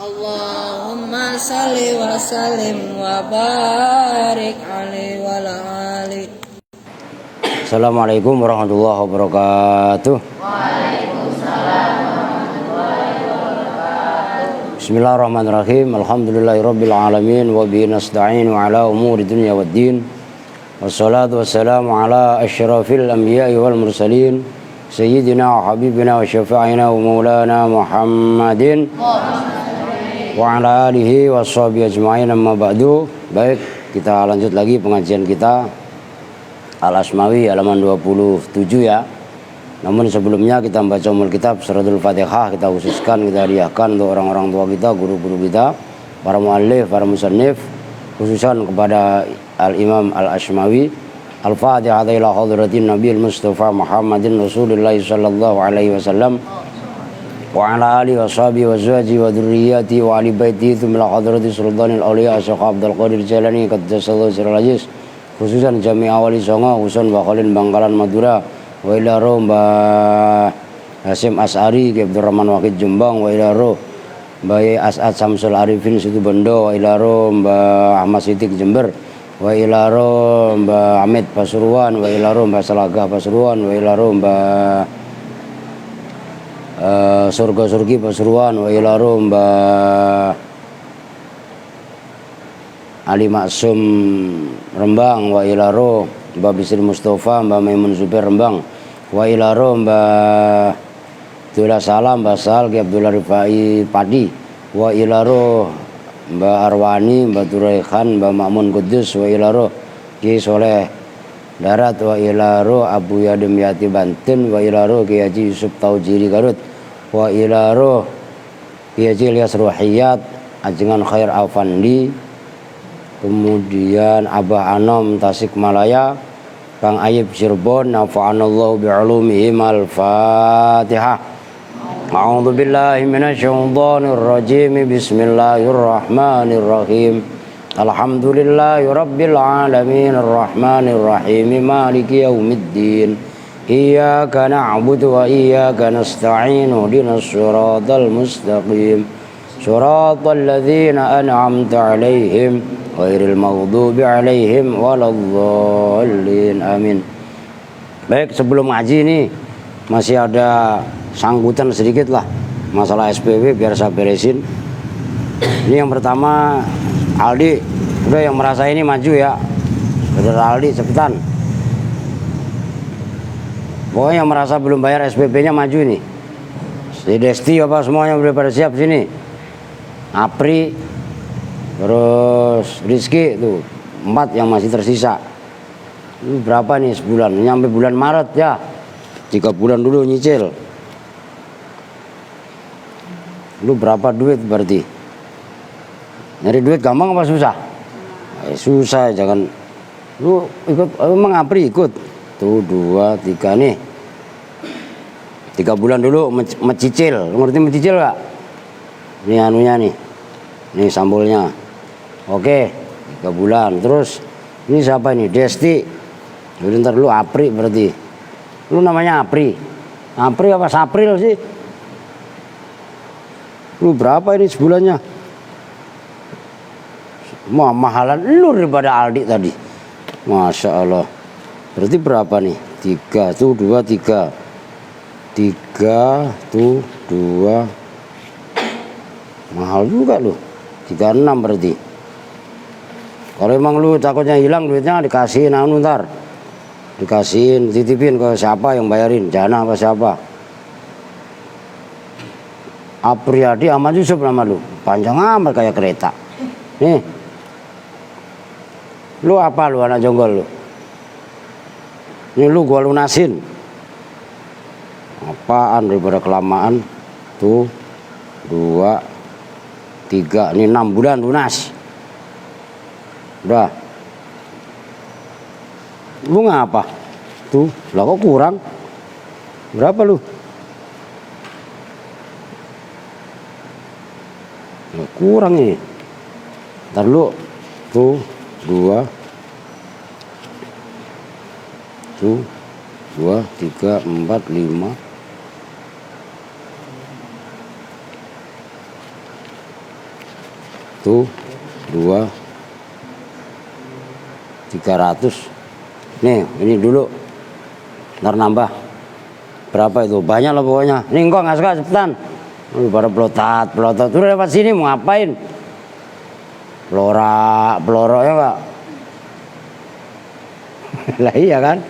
Allahumma salli wa sallim wa barik alaihi wa ali. Assalamualaikum warahmatullahi wabarakatuh. Waalaikumsalam warahmatullahi wabarakatuh. Bismillahirrahmanirrahim. Alhamdulillahirabbil alamin wa bihi nasta'inu ala umuri dunya waddin. Wassalatu wassalamu ala asyrafil anbiya'i wal mursalin sayyidina wa habibina wa syafi'ina wa maulana Muhammadin wa ala alihi washabihi ajma'in, amma ba'du. Baik, kita lanjut lagi pengajian kita Al-Asmawi halaman 27 ya. Namun sebelumnya kita membaca umul kitab suratul Fatihah, kita khususkan, kita hadiahkan untuk orang-orang tua kita, guru-guru kita, para muallif, para musannif, khususan kepada Al-Imam Al-Asmawi. Al-Fatihah ila hadratin Nabi Mustafa Muhammadin Rasulullah sallallahu alaihi wasallam wa ala alihi wa sahbihi wa azwajihi wa dzurriyyati wa ali baiti thumma hadrati sultanil auliya Syekh Abdul Qadir Jailani qaddasallahu sirral aziz, khususan Jami Awali Songo Husun Bakolin Bangkalan Madura, wa ila roh Mbah Hasim As'ari Ki Abdurrahman Wakid Jombang, wa ila roh Mbah As'ad Samsul Arifin Situ Bondo, wa ila roh Mbah Ahmad Sidik Jember, wa ila roh Mbah Hamid Pasuruan, wa ila roh Mbah Salagah Pasuruan, wa ila roh Mbah Surga Surgi Pasuruan, wa ila roh Mbah Ali Maksum Rembang, wa ila roh Mbah Bisri Mustafa, Mbah Maimun Zubair Rembang, wa ila roh Mbah Abdullah Salam, Mbah Sal Ki Abdullah Rifai Padi, wa ila roh Mbah Arwani, Mbah Turaikan, Mbah Makmun Kudus, wa ila roh Ki Soleh Darat, wa ila roh Abu Yadim Yati Banten, wa ila roh Ki Haji Yusuf Taujiri Garut, wa ila roh Ki Haji Ilyas Ruhiyat Ajengan Khair Afandi, kemudian Abah Anom Tasikmalaya, Kang Ayib Cirebon, nafa'anallahu bi'ulumihim. Al-Fatihah. A'udzu billahi minasyaitonir rajim. Bismillahirrahmanirrahim. Alhamdulillahi rabbil alamin arrahmanir rahim maliki yaumiddin. Iyyaka na'budu wa iyyaka nasta'in. Ihdinas siratal mustaqim. Siratal ladzina an'amta 'alaihim ghairil maghdubi 'alaihim waladdallin. Amin. Baik, sebelum ngaji ini masih ada sanggutan sedikit lah masalah SPW, biar saya beresin. Ini yang pertama, Aldi, udah yang merasa ini maju ya. Saudara Aldi, cepetan. Pokoknya yang merasa belum bayar SPP-nya maju ini. Si Desti apa semuanya udah pada siap sini. Apri, terus Rizky tuh 4 yang masih tersisa. Ini berapa nih sebulan? Nyampe bulan Maret ya. 3 bulan dulu nyicil. Lu berapa duit berarti? Nyari duit gampang apa susah? Susah, jangan. Lu ikut, emang Apri ikut? Tuh 2, 3 nih. 3 bulan dulu mencicil. Lu ngerti mencicil gak? Ini anunya nih. Nih sambolnya. Oke, 3 bulan. Terus ini siapa ini? Desti. Jadi ntar lu Apri berarti. Lu namanya Apri. Apri apa Sapril sih? Lu berapa ini sebulannya? Mahalan lu daripada Aldi tadi. Masya Allah. Berarti berapa nih? 3 tuh 2, 3. 3 tuh 2. Mahal juga lu. 36 berarti. Kalau emang lu takutnya hilang duitnya, dikasihin anu ntar. Dikasihin, titipin ke siapa yang bayarin, Jana apa siapa. Apriyadi Ahmad Yusuf nama lu. Panjang amat kayak kereta. Nih. Lu apa lu anak jonggol lu? Ini lu gua lunasin. Apaan daripada kelamaan? Tuh 2, 3, ini 6 bulan lunas. Udah. Lu ngapa? Tuh, lah kok kurang? Berapa lu? Nah, kurang nih. Ntar lu. Tuh 2. Tuh 2, 3, 4, 5. Tuh 2, 300. Nih ini dulu, ntar nambah berapa itu, banyak lah pokoknya. Ini engkau nggak suka cepetan. Pada pelotat udah lewat sini mau ngapain? Peloro ya nggak? Lah iya kan?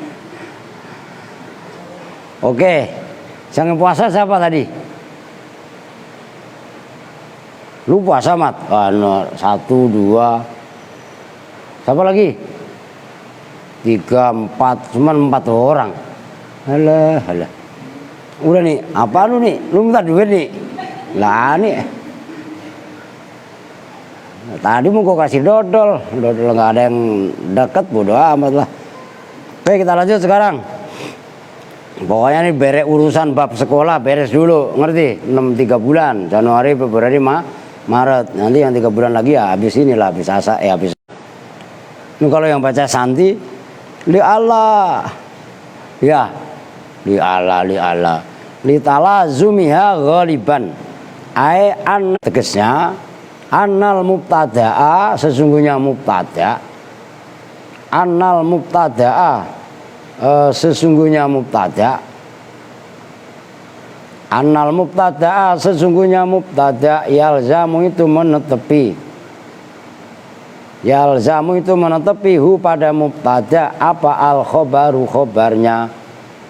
Oke, yang puasa siapa tadi? Lupa Samad. Satu, dua. Siapa lagi? 3, 4, cuman 4 orang. Halah. Udah nih, apa lu nih? Lu minta duit nih. Lah nih. Tadi mau gua kasih dodol nggak ada yang deket, bodo amat lah. Oke, kita lanjut sekarang. Pokoknya nih beres urusan bab sekolah, beres dulu, ngerti? 3 bulan, Januari, Februari, Maret. Nanti yang 3 bulan lagi ya habis inilah, habis asa, habis. Ini kalau yang baca santi, li Allah, ya, li Allah, li talazumiha ghaliban, an tegasnya, annal mubtada'a, sesungguhnya mubtada, annal mubtada'a, sesungguhnya mubtada, annal mubtada'a, sesungguhnya mubtada, yalzamu itu menetepi, yalzamu itu menetepi hu pada mubtada apa al khobaru khobarnya,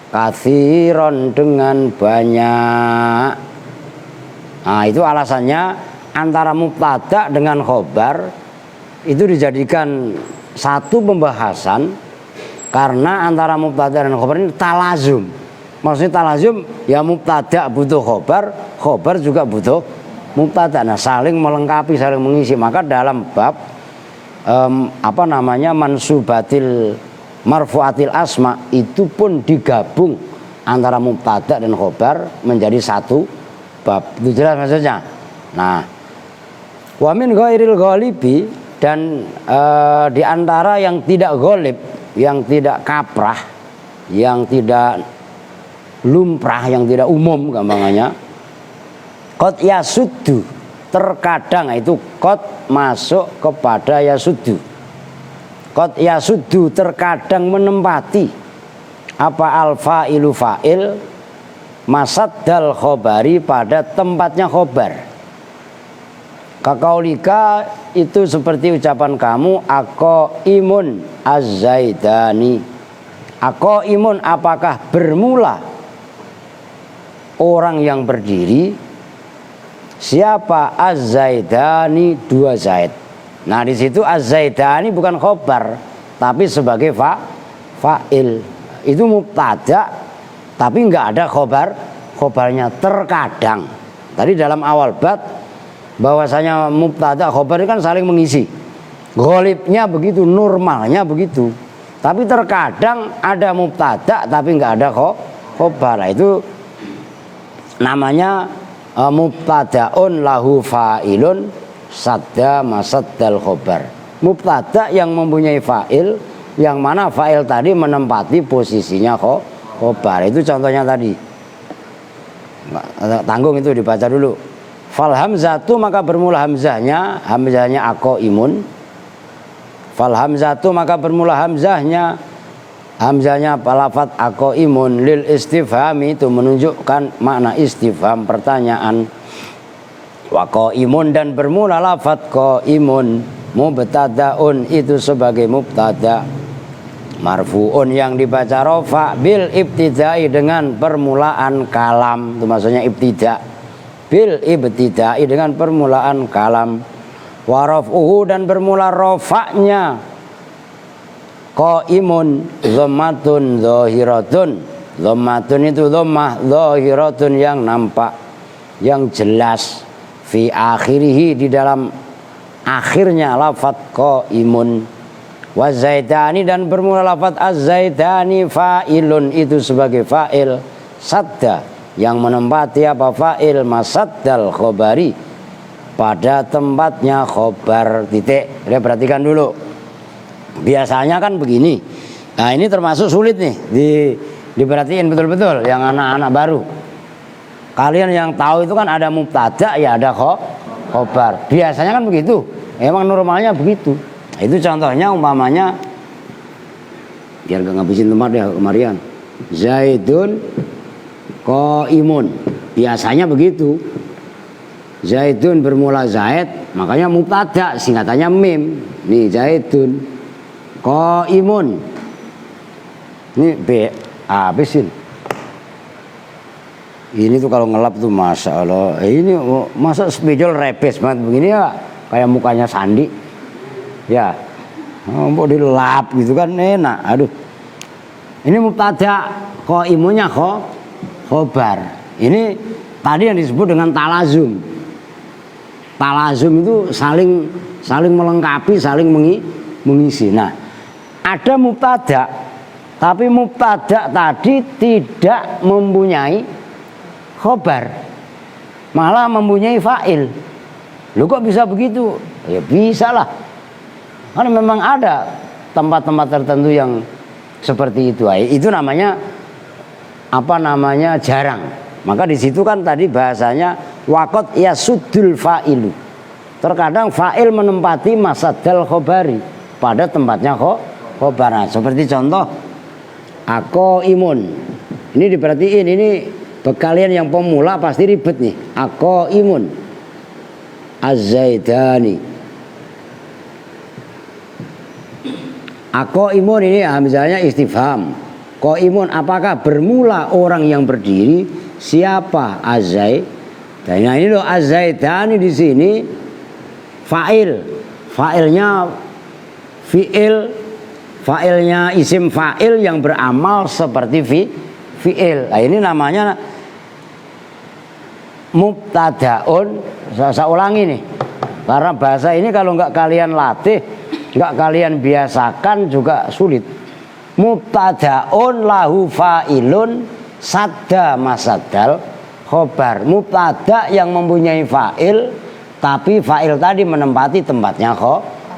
kathiron dengan banyak. Nah itu alasannya antara mubtada dengan khobar itu dijadikan satu pembahasan karena antara mubtada dan khobar ini talazum. Maksudnya talazum ya mubtada butuh khobar, khobar juga butuh mubtada. Nah saling melengkapi, saling mengisi. Maka dalam bab mansubatil marfuatil asma itu pun digabung antara mubtada dan khobar menjadi satu bab. Itu jelas maksudnya. Nah, wa min ghairil ghalibi, dan di antara yang tidak ghalib, yang tidak kaprah, yang tidak lumrah, yang tidak umum gampangannya, qad yasuddu, terkadang itu qad masuk kepada yasuddu. Qad yasuddu terkadang menempati apa al-fa'ilu fa'il masaddal khobari pada tempatnya khobar. Kakaulika itu seperti ucapan kamu, aqaimun az-zaidani. Aqaimun apakah bermula orang yang berdiri? Siapa? Az-zaidani, 2 zaid. Nah di situ az-zaidani bukan khobar tapi sebagai fa'il. Itu mubtada tapi nggak ada khobarnya terkadang. Tadi dalam awal bab bahwasanya mubtada khobar kan saling mengisi. Ghalibnya begitu, normalnya begitu. Tapi terkadang ada mubtada tapi nggak ada khobar. Nah, itu namanya mubtadaun lahu fa'ilun sadda masaddal khobar. Mubtada yang mempunyai fa'il, yang mana fa'il tadi menempati posisinya khobar. Itu contohnya tadi. Tanggung itu dibaca dulu. Fal hamzatu maka bermula hamzahnya aqaimun. Fal hamzatu maka bermula hamzahnya lafaz aqaimun lil istifhami, itu menunjukkan makna istifham, pertanyaan. Wa qaimun, dan bermula lafaz qaimun mubtadaun, itu sebagai mubtada marfuun yang dibaca rafa bil ibtidai, dengan permulaan kalam. Itu maksudnya ibtida, bil ibtidai dengan permulaan kalam. Wa raf'uhu, dan bermula rafa'nya qaimun dhammatun dhahiratun. Dhammatun itu dhammah dhahiratun yang nampak, yang jelas. Fi akhirihi, di dalam akhirnya lafaz qaimun. Wa zaidani, dan bermula lafaz az-zaidani fa'ilun, itu sebagai fa'il. Sadda, yang menempati apa? Fa'il masaddal khobari, pada tempatnya khobar. Titik. Kita perhatikan dulu. Biasanya kan begini. Nah ini termasuk sulit nih, diperhatiin betul-betul yang anak-anak baru. Kalian yang tahu itu kan ada mubtada ya ada khobar. Biasanya kan begitu. Emang normalnya begitu. Itu contohnya umpamanya, biar gak ngabisin tempat ya kemarian. Zaidun qaimun. Biasanya begitu. Zaidun bermula zaid, makanya mubtada, singkatannya mim. Nih zaidun qaimun. Ini B, habisin. Ini tuh kalau ngelap tuh masya Allah. Ini masa spidol repes banget begini ya, kayak mukanya Sandi. Ya, mau dilap gitu kan enak. Aduh. Ini mubtada, qaimunnya khobar. Ini tadi yang disebut dengan talazum. Talazum itu saling melengkapi, saling mengisi. Nah, ada mubtada, tapi mubtada tadi tidak mempunyai khobar, malah mempunyai fa'il. Lu kok bisa begitu? Ya bisa lah. Karena memang ada tempat-tempat tertentu yang seperti itu. Itu namanya apa namanya? Jarang. Maka di situ kan tadi bahasanya waqad yasuddul fa'ilu. Terkadang fa'il menempati masadal khobari pada tempatnya khobar. Nah, seperti contoh aqaimun. Ini diperhatiin, ini kalian yang pemula pasti ribet nih. Aqaimun, az-zaidani. Aqaimun ini misalnya istifham. Qaimun, apakah bermula orang yang berdiri? Siapa? Az-zaid. Nah ini loh, az-zaidani di sini fa'il. Fa'ilnya fi'il. Fa'ilnya isim fa'il yang beramal seperti fi'il. Nah ini namanya mubtadaun. Saya ulangi nih, karena bahasa ini kalau nggak kalian latih, nggak kalian biasakan juga sulit. Mubtadaun lahu fa'ilun sadda masadal khobar. Mubtada yang mempunyai fa'il, tapi fa'il tadi menempati tempatnya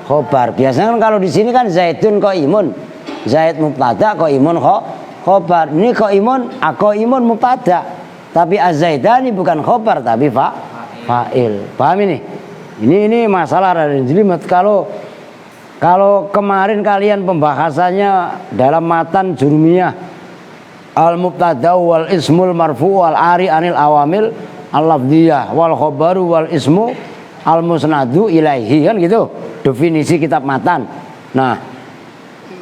khobar. Biasanya kan kalau di sini kan zaidun qaimun, zaid mubtada, qaimun khobar. Ini qaimun, aqaimun mubtada, tapi az-zaidani bukan khobar tapi fa'il. Paham ini? Ini masalah Raden Jelimet. Kalau kemarin kalian pembahasannya dalam matan Jurmiyah, al-mubtada wal ismul marfu wal ari anil awamil al-lafdiyah wal khobaru wal ismu al-musnadu ilaihi, kan gitu definisi kitab matan. Nah,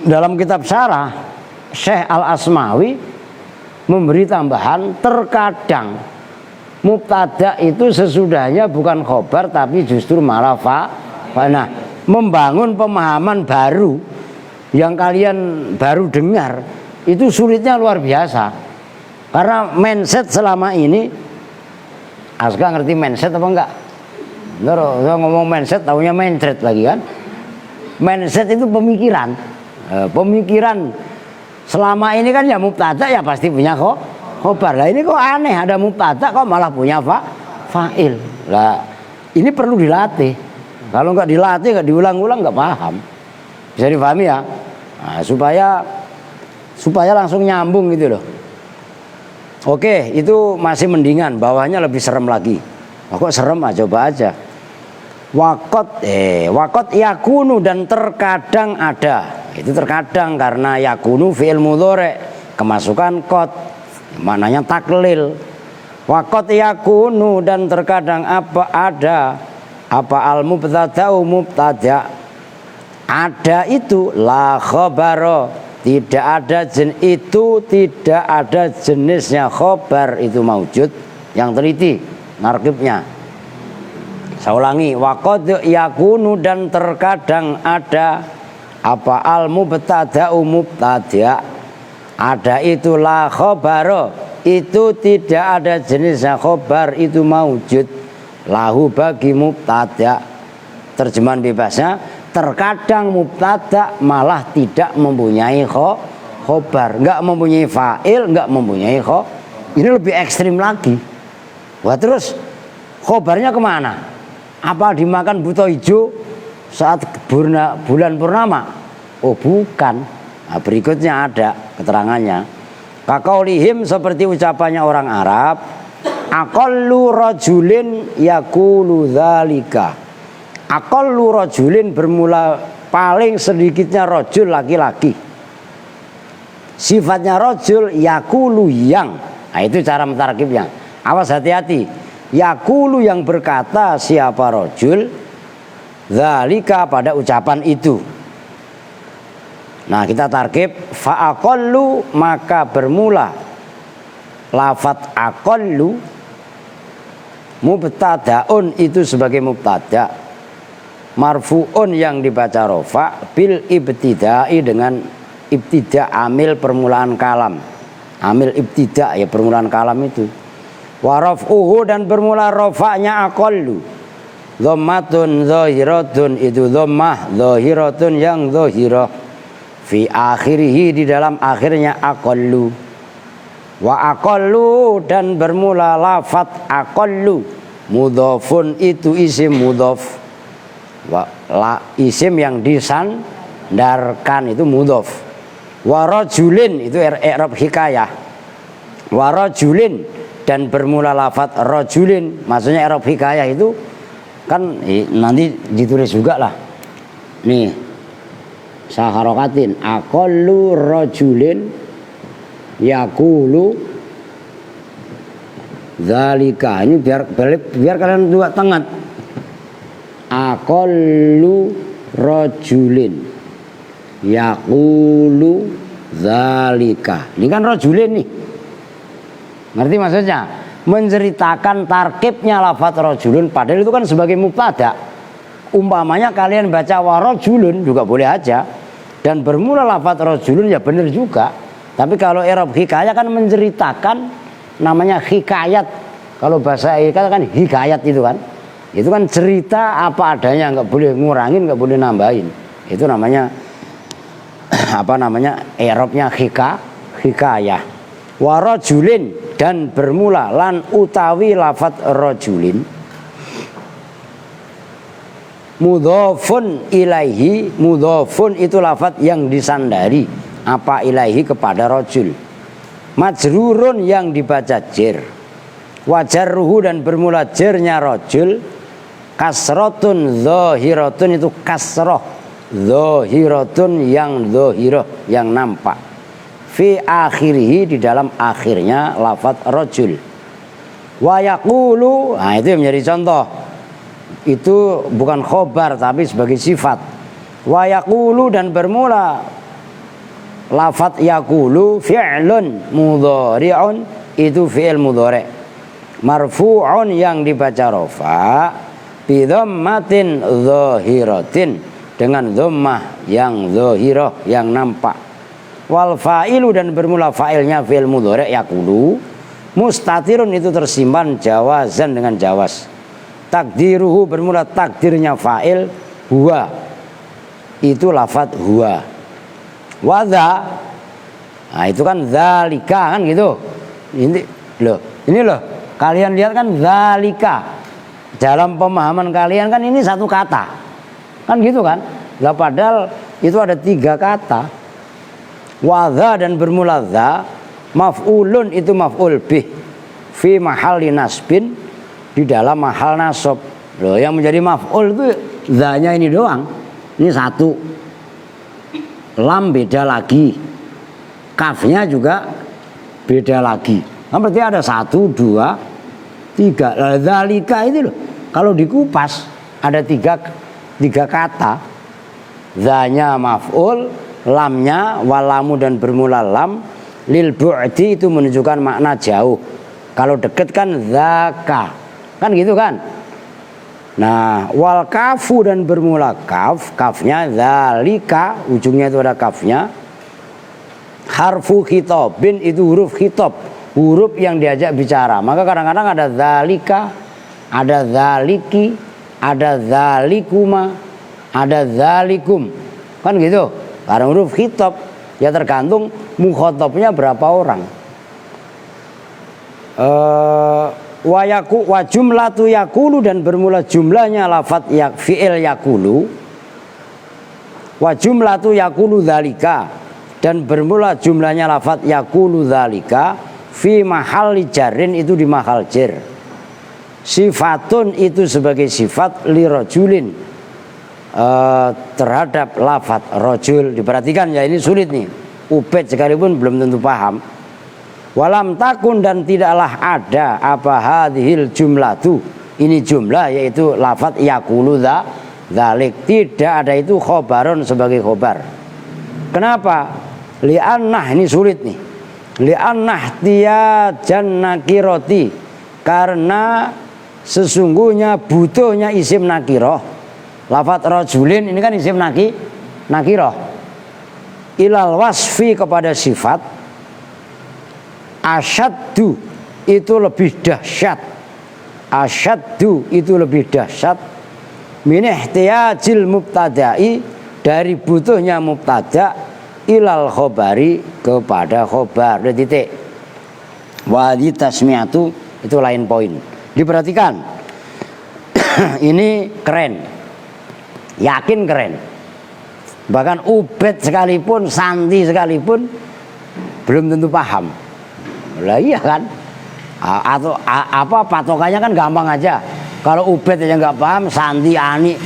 dalam kitab syarah Syekh Al-Asmawi memberi tambahan, terkadang mubtada itu sesudahnya bukan khobar tapi justru malah nah, membangun pemahaman baru yang kalian baru dengar itu sulitnya luar biasa. Karena mindset selama ini, Aska ngerti mindset apa enggak? Bener, saya ngomong mindset taunya mindset lagi kan. Mindset itu pemikiran. Pemikiran selama ini kan ya mubtada ya pasti punya khobar. Lah ini kok aneh, ada mubtada kok malah punya fa'il. Lah ini perlu dilatih. Kalau nggak dilatih, nggak diulang-ulang, nggak paham. Bisa dipahami ya? Nah, supaya langsung nyambung gitu loh. Oke, itu masih mendingan. Bawahnya lebih serem lagi. Kok serem? Coba aja. Waqad yakunu, dan terkadang ada. Itu terkadang karena yakunu fi'il mudhari, kemasukan qad, maknanya taklil. Waqad yakunu, dan terkadang apa al-mubtada'u mubtada' ada itu la khabara, tidak ada jenisnya khobar itu maujud yang teliti narkibnya. Saya ulangi, waqad yakunu, dan terkadang ada apa al-mubtada'u mubtada' ada itu la khabara, itu tidak ada jenisnya khobar itu maujud lahu bagi mubtada'. Terjemahan bebasnya, terkadang mubtada' malah tidak mempunyai khobar, enggak mempunyai fa'il, enggak mempunyai ini lebih ekstrim lagi. Wah, terus khobarnya kemana? Apa dimakan buto hijau saat bulan purnama? Oh bukan. Nah, berikutnya ada keterangannya. Kaqaulihim, seperti ucapannya orang Arab, aqallu rajulin yaqulu dzalika. Aqallu rajulin, bermula paling sedikitnya rajul, laki-laki. Sifatnya rajul yaqulu, yang. Nah, itu cara mentarkibnya. Awas, hati-hati. Yaqulu, yang berkata siapa rajul, dzalika, pada ucapan itu. Nah, kita tarkib fa aqallu, maka bermula lafat aqallu mubtadaun itu sebagai mubtada, marfuun yang dibaca rofa bil ibtidai dengan ibtida amil permulaan kalam, amil ibtida ya permulaan kalam itu. Warafuhu dan bermula rofa'nya aqallu dhammatun zahiratun itu dhammah zahiratun yang zahirah fi akhirih di dalam akhirnya aqallu. Wa aqallu dan bermula lafat aqallu mudhafun itu isim mudhaf, isim yang disandarkan itu mudhaf. Wa rajulin itu i'rab hikayah. Wa rajulin dan bermula lafat rajulin, maksudnya i'rab hikayah itu kan nanti ditulis juga lah. Nih saharokatin aqallu rajulin yaqulu zalika. Ini biar kalian juga tengat. Aqallu rajulin yaqulu zalika. Ini kan rajulin nih. Ngerti maksudnya? Menceritakan tarkibnya lafaz rajulun, padahal itu kan sebagai mubtada. Umpamanya kalian baca warajulun juga boleh aja, dan bermula lafaz rajulun ya benar juga. Tapi kalau i'rab hikayah kan menceritakan, namanya hikayat. Kalau bahasa hikayat kan hikayat itu kan. Itu kan cerita apa adanya, nggak boleh ngurangin, nggak boleh nambahin. Itu namanya apa namanya? I'rabnya hikayah. Warajulin dan bermula lan utawi lafat rajulin mudhafun ilaihi. Mudhafun itu lafat yang disandari apa ilaihi kepada rajul. Majrurun yang dibaca jer. Wajarruhu dan bermula jernya rajul kasratun zahiratun itu kasroh zahiratun yang zahirah yang nampak fi akhirih di dalam akhirnya lafaz rajul. Wa yaqulu, nah itu yang menjadi contoh. Itu bukan khobar tapi sebagai sifat. Wa yaqulu dan bermula lafaz yaqulu fi'lun mudhari'un itu fi'il mudhari' marfu'un yang dibaca rafa bi dhammatin zahiratin dengan dhammah yang zahirah yang nampak. Wal fa'ilu dan bermula fa'ilnya fi'il mudhari' yaqulu mustatirun itu tersimpan jawazan dengan jawaz. Takdiruhu bermula takdirnya fa'il huwa itu lafaz huwa. Wadha, nah itu kan zalika kan gitu. Ini loh kalian lihat kan zalika dalam pemahaman kalian kan ini satu kata kan gitu kan. Lah padahal itu ada 3 kata. Wadha dan bermula dha maf'ulun itu maf'ul bih fi mahalli nasbin di dalam mahal nasab. Loh yang menjadi maf'ul itu dhanya ini doang. Ini satu. Lam beda lagi. Kafnya juga beda lagi. Kan berarti ada 1, 2, 3. Lah dzalika itu loh. Kalau dikupas ada 3 kata. Dhanya maf'ul, lamnya walamu dan bermula lam lil bu'di itu menunjukkan makna jauh. Kalau deket kan dzaka kan gitu kan. Nah wal kafu dan bermula kaf, kafnya dzalika ujungnya itu ada kafnya. Harfu khitabin itu huruf khitab, huruf yang diajak bicara. Maka kadang-kadang ada dzalika, ada dzaliki, ada dzalikuma, ada dzalikum kan gitu. Karena huruf khitab ya tergantung mukhatabnya berapa orang. Wa jumlatu yaqulu dan bermula jumlahnya lafaz fi'il yaqulu. Wa jumlatu yaqulu dzalika dan bermula jumlahnya lafaz yaqulu dzalika fi mahalli jarrin itu di mahal jar. Sifatun itu sebagai sifat li rajulin terhadap lafaz rajul. Diperhatikan ya, ini sulit nih. Ubed sekalipun belum tentu paham. Walam takun dan tidaklah ada apa hadhil jumlatu. Ini jumlah yaitu lafaz yaqulu dzalik. Tidak ada itu khobaron sebagai khobar. Kenapa? Li'annah ini sulit nih. li'annahtiyajan nakiroti, karena sesungguhnya butuhnya isim nakiroh. Lafat rajulin ini kan isim nakiroh, ilal wasfi kepada sifat, asyaddu itu lebih dahsyat, asyaddu itu lebih dahsyat, min ihtiyajil mubtada'i, dari butuhnya mubtada, ilal khobari kepada khobar. Udah titik. Wadi tasmiatu itu lain poin. Diperhatikan. Ini keren. Yakin keren. Bahkan Ubed sekalipun, Santi sekalipun belum tentu paham. Lah iya kan? Atau apa patokannya kan gampang aja. Kalau Ubed aja nggak paham, Santi, Ani,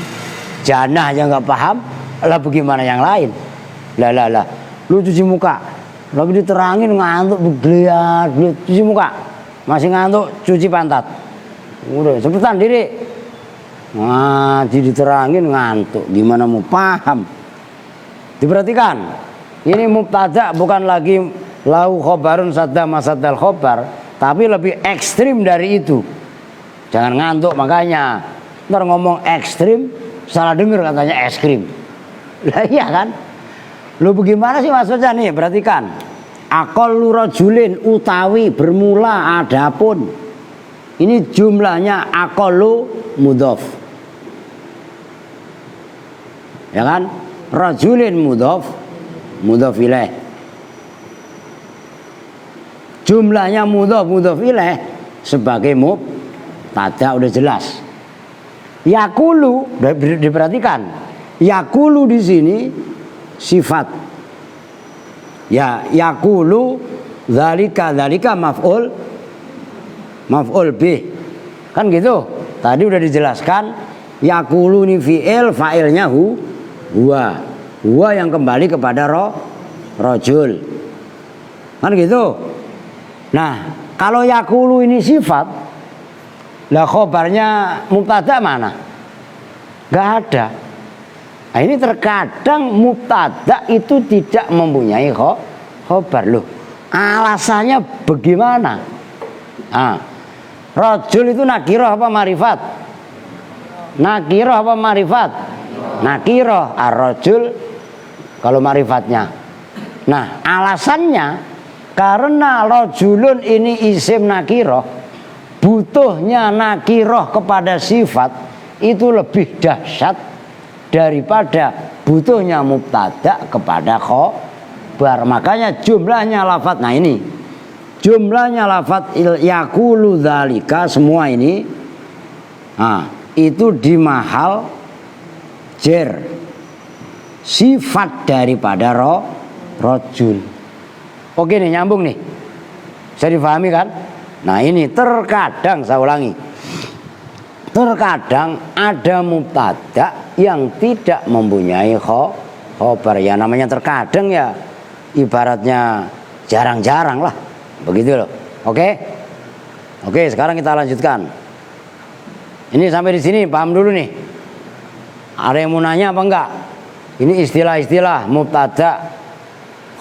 Janah aja nggak paham, lah bagaimana yang lain? Lah, lu cuci muka, lagi diterangin ngantuk, begeliat, cuci muka, masih ngantuk, cuci pantat, udah cepetan diri, diterangin ngantuk, gimana mau paham? Diperhatikan, ini mubtada bukan lagi lahu khobarun sadda masaddal khobar, tapi lebih ekstrim dari itu. Jangan ngantuk, makanya ntar ngomong ekstrim, salah dengar katanya es krim. Lah iya kan? Lu bagaimana sih maksudnya nih? Perhatikan. Aqallu rajulin utawi bermula adapun. Ini jumlahnya aqallu mudhof. Ya kan? Rajulin mudhof ilaih. Jumlahnya mudhof ilaih sebagai mubtada, udah jelas. Yakulu, diperhatikan. Yakulu di sini sifat. Ya, yakulu dzalika maf'ul bih. Kan gitu. Tadi udah dijelaskan yakulu ini fi'il, fa'ilnya huwa. Huwa yang kembali kepada rajul. Kan gitu. Nah, kalau yakulu ini sifat, lah khobarnya mubtada mana? Gak ada. Nah, ini terkadang mubtada itu tidak mempunyai khobar. Loh, alasannya bagaimana? Rajul itu nakiroh apa marifat? Nakiroh apa marifat? Nakiroh. Ar-rajul kalau marifatnya. Nah, alasannya karena rajulun ini isim nakiroh, butuhnya nakiroh kepada sifat itu lebih dahsyat daripada butuhnya mubtada kepada khobar. Makanya jumlahnya lafadz, nah ini jumlahnya lafadz yakulu dzalika semua ini, itu di mahal jer sifat daripada rajul. Oke nih, nyambung nih, bisa difahami kan? Nah ini terkadang, saya ulangi, terkadang ada mubtada yang tidak mempunyai khobar. Ya namanya terkadang, ya ibaratnya jarang-jarang lah, begitu loh. Oke, sekarang kita lanjutkan. Ini sampai di sini paham dulu nih. Ada yang mau nanya apa enggak? Ini istilah-istilah mubtada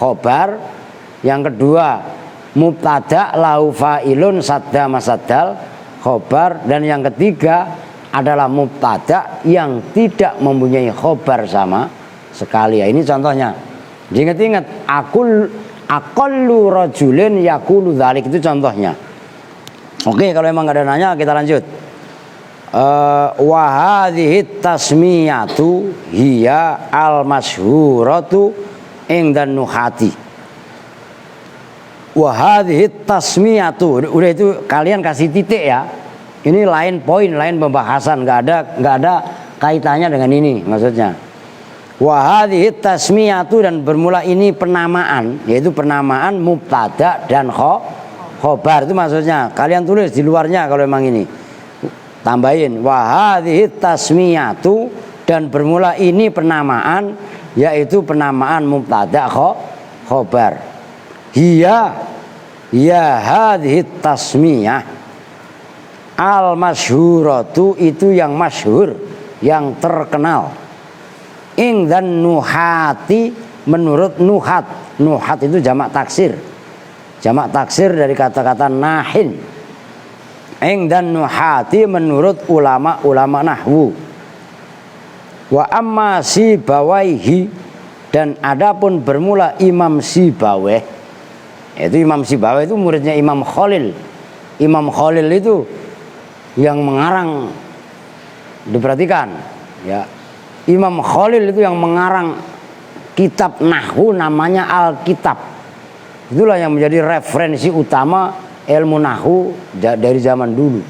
khobar. Yang kedua mubtada lahu fa'ilun sadda masaddal khobar. Dan yang ketiga adalah mubtada yang tidak mempunyai khobar sama sekali. Ya, ini contohnya. Diingat-ingat, aqallu rajulin yaqulu dzalik, itu contohnya. Oke, kalau emang gak ada nanya kita lanjut. Wa hadhihi tasmiyatu hiya al masyhuratu indan nuhati. Wa hadhihi tasmiyatu, udah itu kalian kasih titik ya. Ini lain poin, lain pembahasan, nggak ada kaitannya dengan ini maksudnya. Wa hadhihi tasmiyatu, dan bermula ini penamaan, yaitu penamaan mubtada dan khobar, itu maksudnya. Kalian tulis di luarnya kalau memang ini. Tambahin wa hadhihi tasmiyatu, dan bermula ini penamaan, yaitu penamaan mubtada khobar. Hiya hadhihi tasmiyah al masyhuratu, itu yang masyhur, yang terkenal. Ing dan nuhati, menurut nuhat. Nuhat itu jamak taksir. jamak taksir dari kata-kata nahin. Dan nuhati menurut ulama-ulama nahwu. Wa amma Sibawaihi, dan adapun bermula Imam Sibaweh, yaitu Imam Sibaweh itu muridnya Imam Khalil. Imam Khalil itu yang mengarang, diperhatikan ya, Imam Khalil itu yang mengarang kitab nahwu namanya Alkitab. Itulah yang menjadi referensi utama ilmu nahwu dari zaman dulu.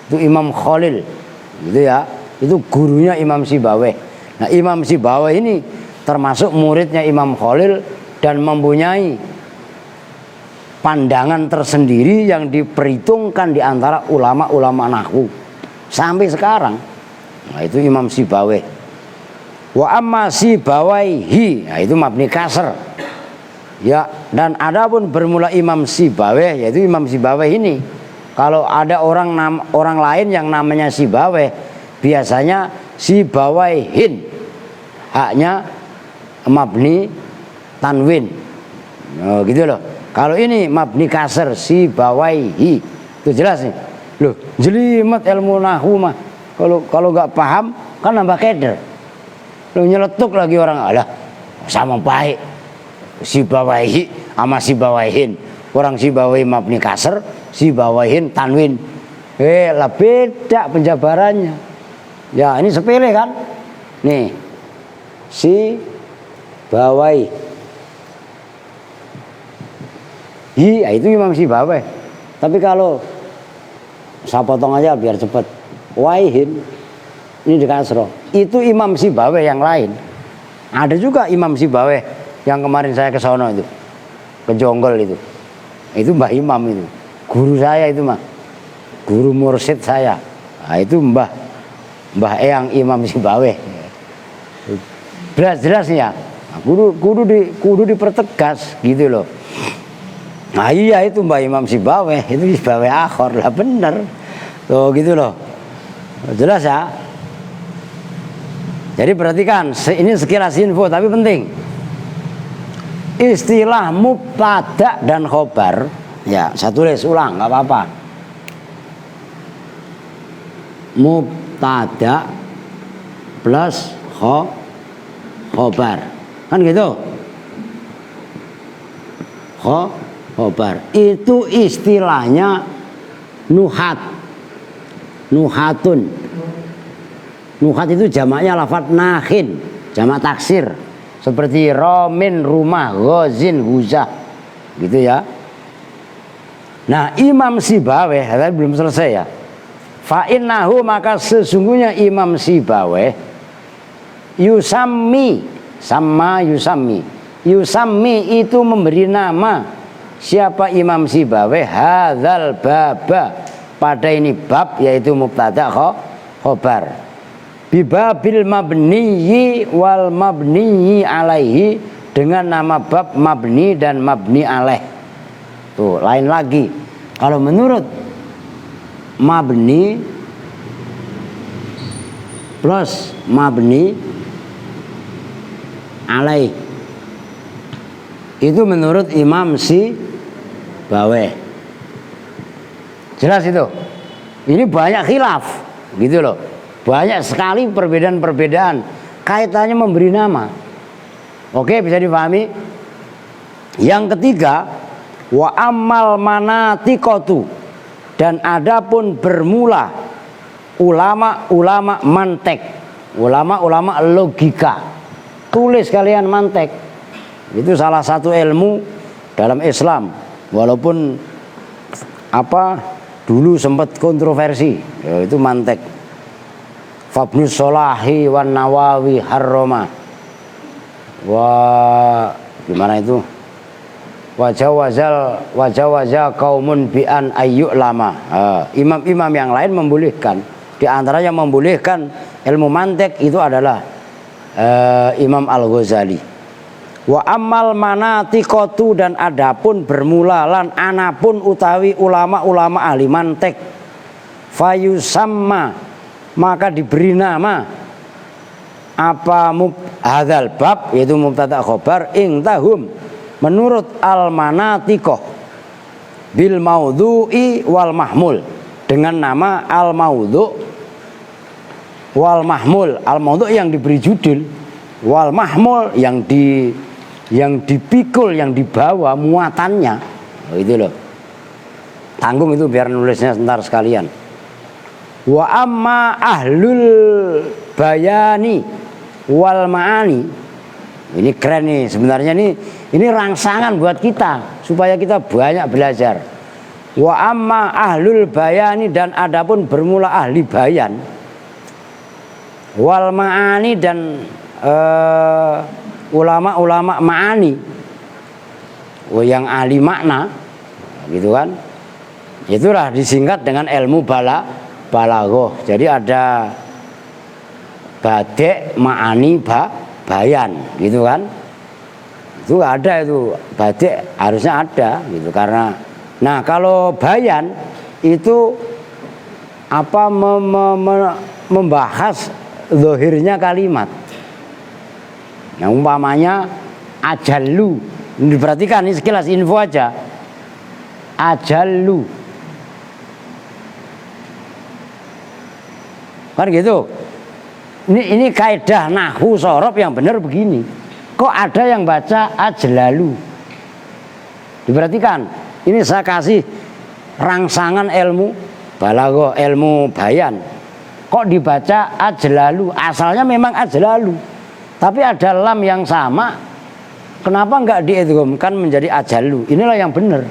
Itu Imam Khalil, gitu ya. Itu gurunya Imam Sibaweh. Nah, Imam Sibaweh ini termasuk muridnya Imam Khalil dan mempunyai pandangan tersendiri yang diperhitungkan di antara ulama-ulama nahwu sampai sekarang. Nah, itu Imam Sibaweh. Wa amma Sibawaihi, nah itu mabni kasr. Ya, dan adapun bermula Imam Sibaweh, yaitu Imam Sibaweh ini. Kalau ada orang lain yang namanya Sibaweh, biasanya Sibawaihin. Haknya mabni tanwin. Oh, gitu loh. Kalau ini mabni kasr Sibawaihi. Itu jelas nih. Loh, jelimet ilmu nahwu mah. Kalau nggak paham kan nambah keder. Loh, nyeletuk lagi orang, alah sama baik. Sibawaihi sama Sibawaihin. Orang Sibawaihi mabni kasr, Sibawaihin tanwin. Lah beda penjabarannya. Ya, ini sepele kan? Nih. Sibawaihi. Ya itu Imam Sibaweh. Tapi kalau saya potong aja biar cepat. Waihin ini di kasro. Itu Imam Sibaweh yang lain. Ada juga Imam Sibaweh yang kemarin saya ke sono itu, ke Jonggol itu. Itu Mbah Imam itu. Guru saya itu mah. Guru mursyid saya. Nah, itu Mbah Eyang Imam Sibaweh. Jelas ya. Nah, kudu dipertegas gitu loh. Nah iya itu Mbah Imam Sibaweh, itu Sibaweh akhor lah, bener. Tuh gitu loh. Jelas ya. Jadi perhatikan, ini sekilas info tapi penting. Istilah mubtada dan khobar, ya saya tulis ulang, nggak apa-apa. Mubtada plus khobar, kan gitu. Khobar itu istilahnya nuhatun. Nuhat itu jamaknya lafadz nahin, jamak taksir. Seperti romin rumah, ghazin huzah, gitu ya. Nah, Imam Sibaweh tadi belum selesai ya. Fa innahu, maka sesungguhnya Imam Sibaweh yusammi itu memberi nama. Siapa Imam Sibaweh? Hadzal baba, pada ini bab, yaitu mubtada khobar. Bibabil mabniyi wal mabniyi alaihi, dengan nama bab mabni dan mabni alaih. Tuh, lain lagi. Kalau menurut mabni plus mabni alaih, itu menurut Imam Sibaweh. Jelas itu. Ini banyak khilaf, gitu loh. Banyak sekali perbedaan-perbedaan kaitannya memberi nama. Oke, bisa dipahami? Yang ketiga, wa ammal manatiqatu, dan adapun bermula ulama-ulama mantek, ulama-ulama logika. Tulis kalian mantek. Itu salah satu ilmu dalam Islam, walaupun dulu sempat kontroversi, yaitu mantek. Fabnus Solahi wan Nawawi harroma. Gimana itu? Wajawazal kaumun bi'an ayyuk lama. Imam-imam yang lain membolehkan. Di antaranya membolehkan ilmu mantek itu adalah Imam Al-Ghazali. Wa ammal manatiqatu, dan adapun bermula lan anapun utawi ulama-ulama ahli mantek, fayusamma, maka diberi nama hadzal bab, yaitu mubtada khobar, ingtahum, menurut al manatiqah, bil maudhu'i wal mahmul, dengan nama al maudhu' wal mahmul. Al maudhu' yang diberi judul, wal mahmul yang dipikul, yang dibawa muatannya. Itu loh. Tanggung itu biar nulisnya sebentar sekalian. Wa amma ahlul bayani wal ma'ani. Ini keren nih sebenarnya, ini rangsangan buat kita supaya kita banyak belajar. Wa amma ahlul bayani, dan adapun bermula ahli bayan, wal ma'ani, dan ulama-ulama ma'ani, yang ahli makna, gitu kan. Itulah disingkat dengan ilmu balaghah. Jadi ada badi', ma'ani, bayan, gitu kan. Itu ada, itu badi' harusnya ada gitu, karena nah kalau bayan itu apa, membahas zahirnya kalimat. Nah umpamanya ajallu, diperhatikan, ini sekilas info aja. Ajallu kan gitu. Ini kaidah nahwu sorof yang benar begini. Kok ada yang baca ajlalu? Diperhatikan. Ini saya kasih rangsangan ilmu balaghah, ilmu bayan. Kok dibaca ajlalu? Asalnya memang ajlalu, tapi ada lam yang sama. Kenapa enggak diidghamkan menjadi ajalu? Inilah yang benar.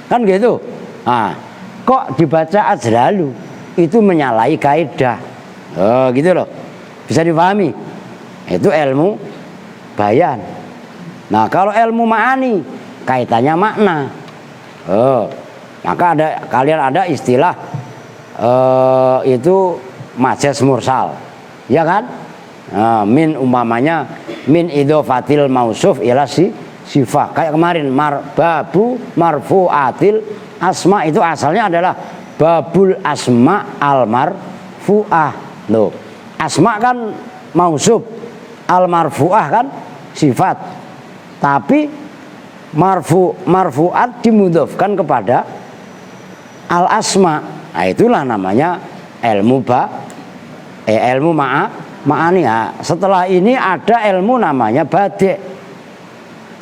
Kan gitu. Nah, kok dibaca ajlalu? Itu menyalahi kaidah. Oh, gitu loh. Bisa dipahami? Itu ilmu bayan. Nah, kalau ilmu ma'ani kaitannya makna. Oh, maka kalian ada istilah itu majaz mursal. Ya kan? Min umpamanya min idhofatil mausuf ila sifah. Kayak kemarin babu marfu'atil asma, itu asalnya adalah babul asma al marfu'ah. Loh, asma kan mausuf, al marfu'ah kan sifat. Tapi marfu'at dimudhofkan kepada al asma. Nah, itulah namanya ilmu ilmu ma'ani. Nah, setelah ini ada ilmu namanya badi'.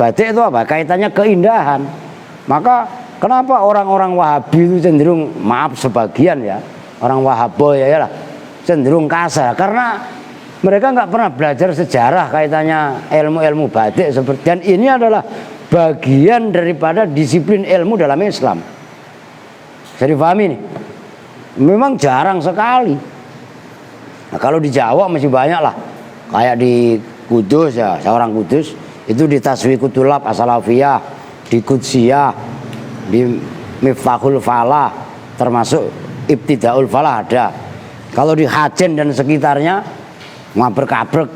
Badi' itu apa? Kaitannya keindahan. Maka kenapa orang-orang Wahabi itu cenderung, maaf sebagian ya, orang Wahaboy ya lah, cenderung kasar, karena mereka nggak pernah belajar sejarah kaitannya ilmu-ilmu badi' seperti. Dan ini adalah bagian daripada disiplin ilmu dalam Islam. Bisa dipahami nih? Memang jarang sekali. Nah, kalau di Jawa masih banyak lah, kayak di Kudus ya, seorang Kudus itu di Taswiqul Lab As-Salafiyah, di Qudsiyah, di Miftahul Falah, termasuk Ibtidaul Falah ada. Kalau di Hajen dan sekitarnya ngabrek-abrek,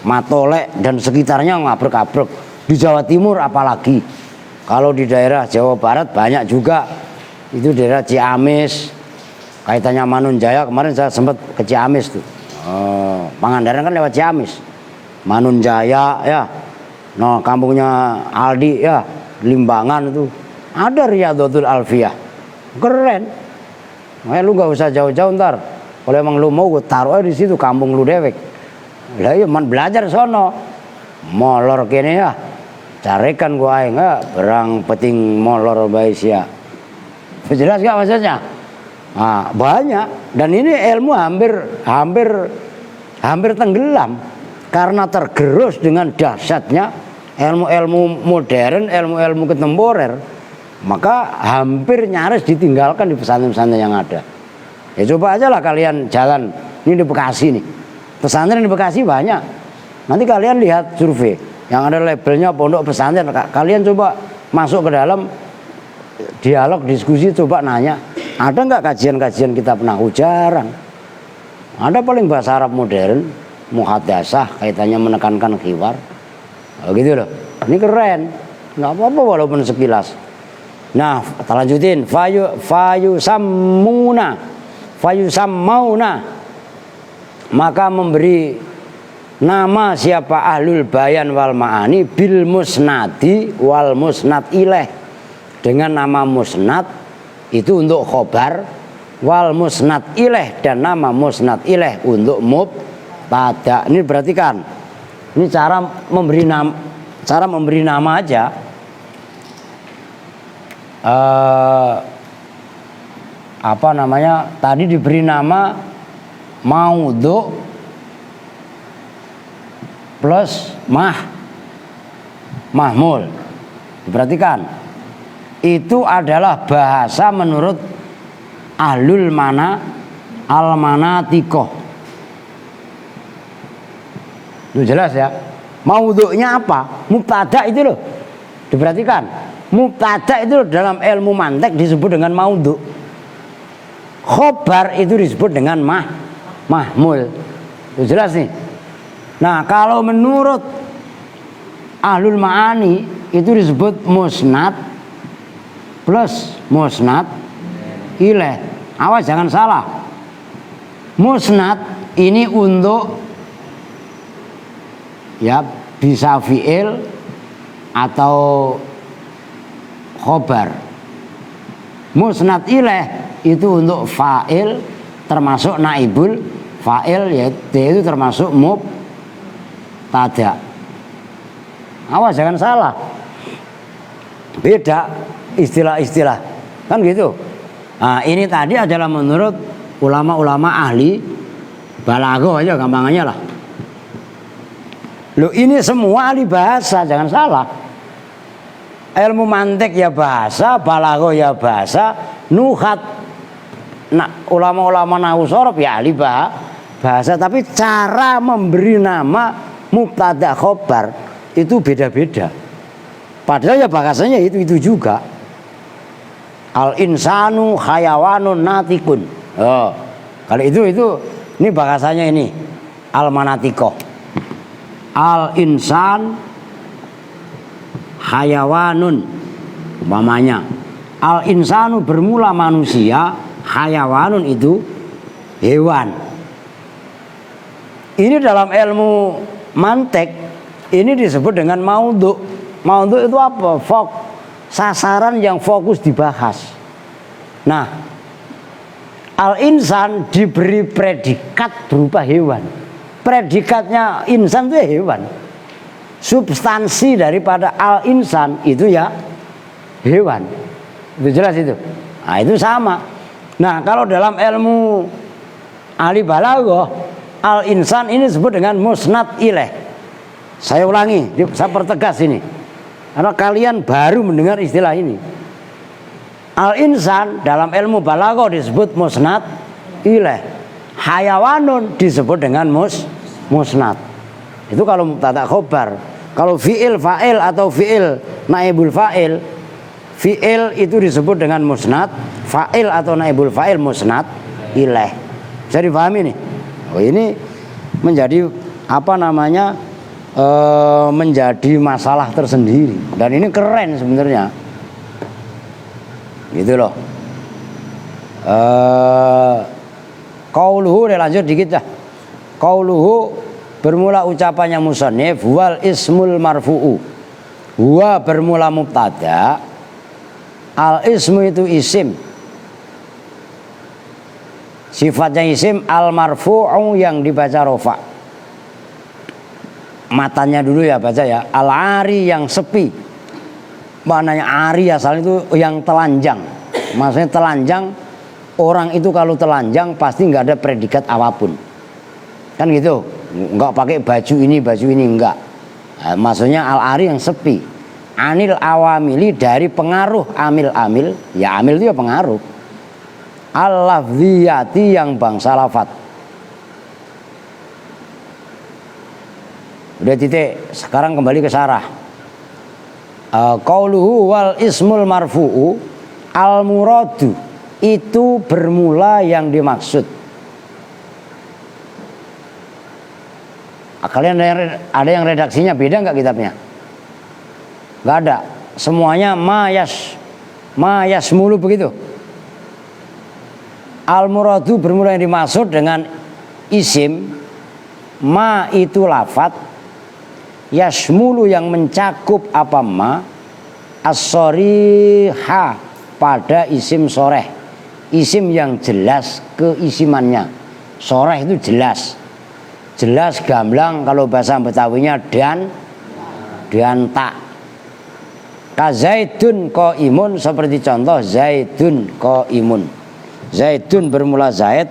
Matolek dan sekitarnya ngabrek-abrek. Di Jawa Timur apalagi. Kalau di daerah Jawa Barat banyak juga. Itu daerah Ciamis, kaitannya Manunjaya. Kemarin saya sempat ke Ciamis tuh. Pangandaran kan lewat Ciamis. Manunjaya ya. Nah, kampungnya Aldi ya, Limbangan itu. Ada Riyadhatul Alfiyah. Keren. Nah, lu gak usah jauh-jauh ntar. Kalau emang lu mau, gue taruh di situ kampung lu dewek. Lah iya man belajar sono. Molor kene ya. Carikan gua aing berang peting molor bae sia. Jelas gak maksudnya? Nah, banyak, dan ini ilmu hampir tenggelam karena tergerus dengan dahsyatnya ilmu-ilmu modern, ilmu-ilmu kontemporer. Maka hampir nyaris ditinggalkan di pesantren-pesantren yang ada. Ya coba aja lah kalian jalan, ini di Bekasi nih, pesantren di Bekasi banyak. Nanti kalian lihat survei yang ada labelnya pondok pesantren, kalian coba masuk ke dalam dialog, diskusi, coba nanya, ada nggak kajian-kajian kitab nahwu? Jarang. Ada paling bahasa Arab modern, muhadasah, kaitannya menekankan khiwar. Gitu loh. Ini keren. Nggak apa-apa walaupun sekilas. Nah, kita lanjutin. Fayu sammauna, maka memberi nama siapa ahlul bayan wal ma'ani bil musnadi wal musnad ilaih, dengan nama musnad itu untuk khobar, wal musnad ilaih dan nama musnad ilaih untuk mubtada. Ini perhatikan, ini cara memberi nama aja. Apa namanya, tadi diberi nama maudhu plus mahmul. Diperhatikan, itu adalah bahasa menurut ahlul al-manatikoh. Itu jelas ya. Maudhu'nya apa? Mubtada itu loh. Diperhatikan, mubtada itu dalam ilmu mantek disebut dengan maudhu. Khobar itu disebut dengan mahmul. Itu jelas nih. Nah, kalau menurut ahlul ma'ani itu disebut musnad plus musnad ilaih. Awas jangan salah. Musnad ini untuk ya bisa fi'il atau khobar. Musnad ilaih itu untuk fa'il termasuk naibul fa'il, yaitu termasuk mubtada. Awas jangan salah. Beda istilah-istilah. Kan gitu. Nah, ini tadi adalah menurut ulama-ulama ahli balaghah aja gampangannya lah. Loh, ini semua ahli bahasa, jangan salah. Ilmu mantik ya bahasa, balaghah ya bahasa, nuhat. Nah, ulama-ulama nahwu shorof ya ahli bahasa, tapi cara memberi nama mubtada khobar itu beda-beda. Padahal ya bahasanya itu juga. Al insanu hayawanun natikun. Oh, kalau itu ini bahasanya ini al manatikoh. Al insan hayawanun umpamanya. Al insanu bermula manusia, hayawanun itu hewan. Ini dalam ilmu mantek ini disebut dengan maudhu. Maudhu itu apa? Sasaran yang fokus dibahas. Nah, al-insan diberi predikat berupa hewan. Predikatnya insan itu hewan. Substansi daripada al-insan itu ya hewan. Itu jelas itu. Nah, itu sama. Nah, kalau dalam ilmu ahli balaghah, al-insan ini disebut dengan musnad ilaih. Saya ulangi, saya pertegas ini. Karena kalian baru mendengar istilah ini. Al-insan dalam ilmu balaghah disebut musnad ilaih. Hayawanun disebut dengan musnad. Itu kalau mubtada khobar. Kalau fi'il fa'il atau fi'il naibul fa'il, fi'il itu disebut dengan musnad, fa'il atau naibul fa'il musnad ilaih. Bisa dipahami nih? Oh, ini menjadi apa namanya? Menjadi masalah tersendiri, dan ini keren sebenarnya gitu loh. Qauluhu, lanjut dikit dah. Qauluhu bermula ucapannya musannif, wal ismul marfu'u. Huwa bermula mubtada, al ismu itu isim, sifatnya isim, al marfu'u yang dibaca rofa. Matanya dulu ya baca ya. Al-ari yang sepi. Maknanya ari asalnya itu yang telanjang. Maksudnya telanjang, orang itu kalau telanjang pasti nggak ada predikat apapun. Kan gitu. Nggak pakai baju ini enggak. Nah, maksudnya al-ari yang sepi. Anil awamili, dari pengaruh amil-amil. Ya amil itu ya pengaruh. Al-lafziyati yang bangsa lafat. Udah titik, sekarang kembali ke sarah. Qauluhu wal ismul marfu'u al muradu, itu bermula yang dimaksud. Kalian ada yang redaksinya beda nggak kitabnya? Nggak ada. Semuanya mayas mulu begitu. Al muradu bermula yang dimaksud dengan isim, ma itu lafat, yasmulu yang mencakup apa ma, as-shoriha pada isim soreh, isim yang jelas keisimannya. Soreh itu jelas, jelas gamblang, kalau bahasa Betawinya dan tak. Kazaidun qaimun, seperti contoh zaidun qaimun. Zaidun bermula zaid,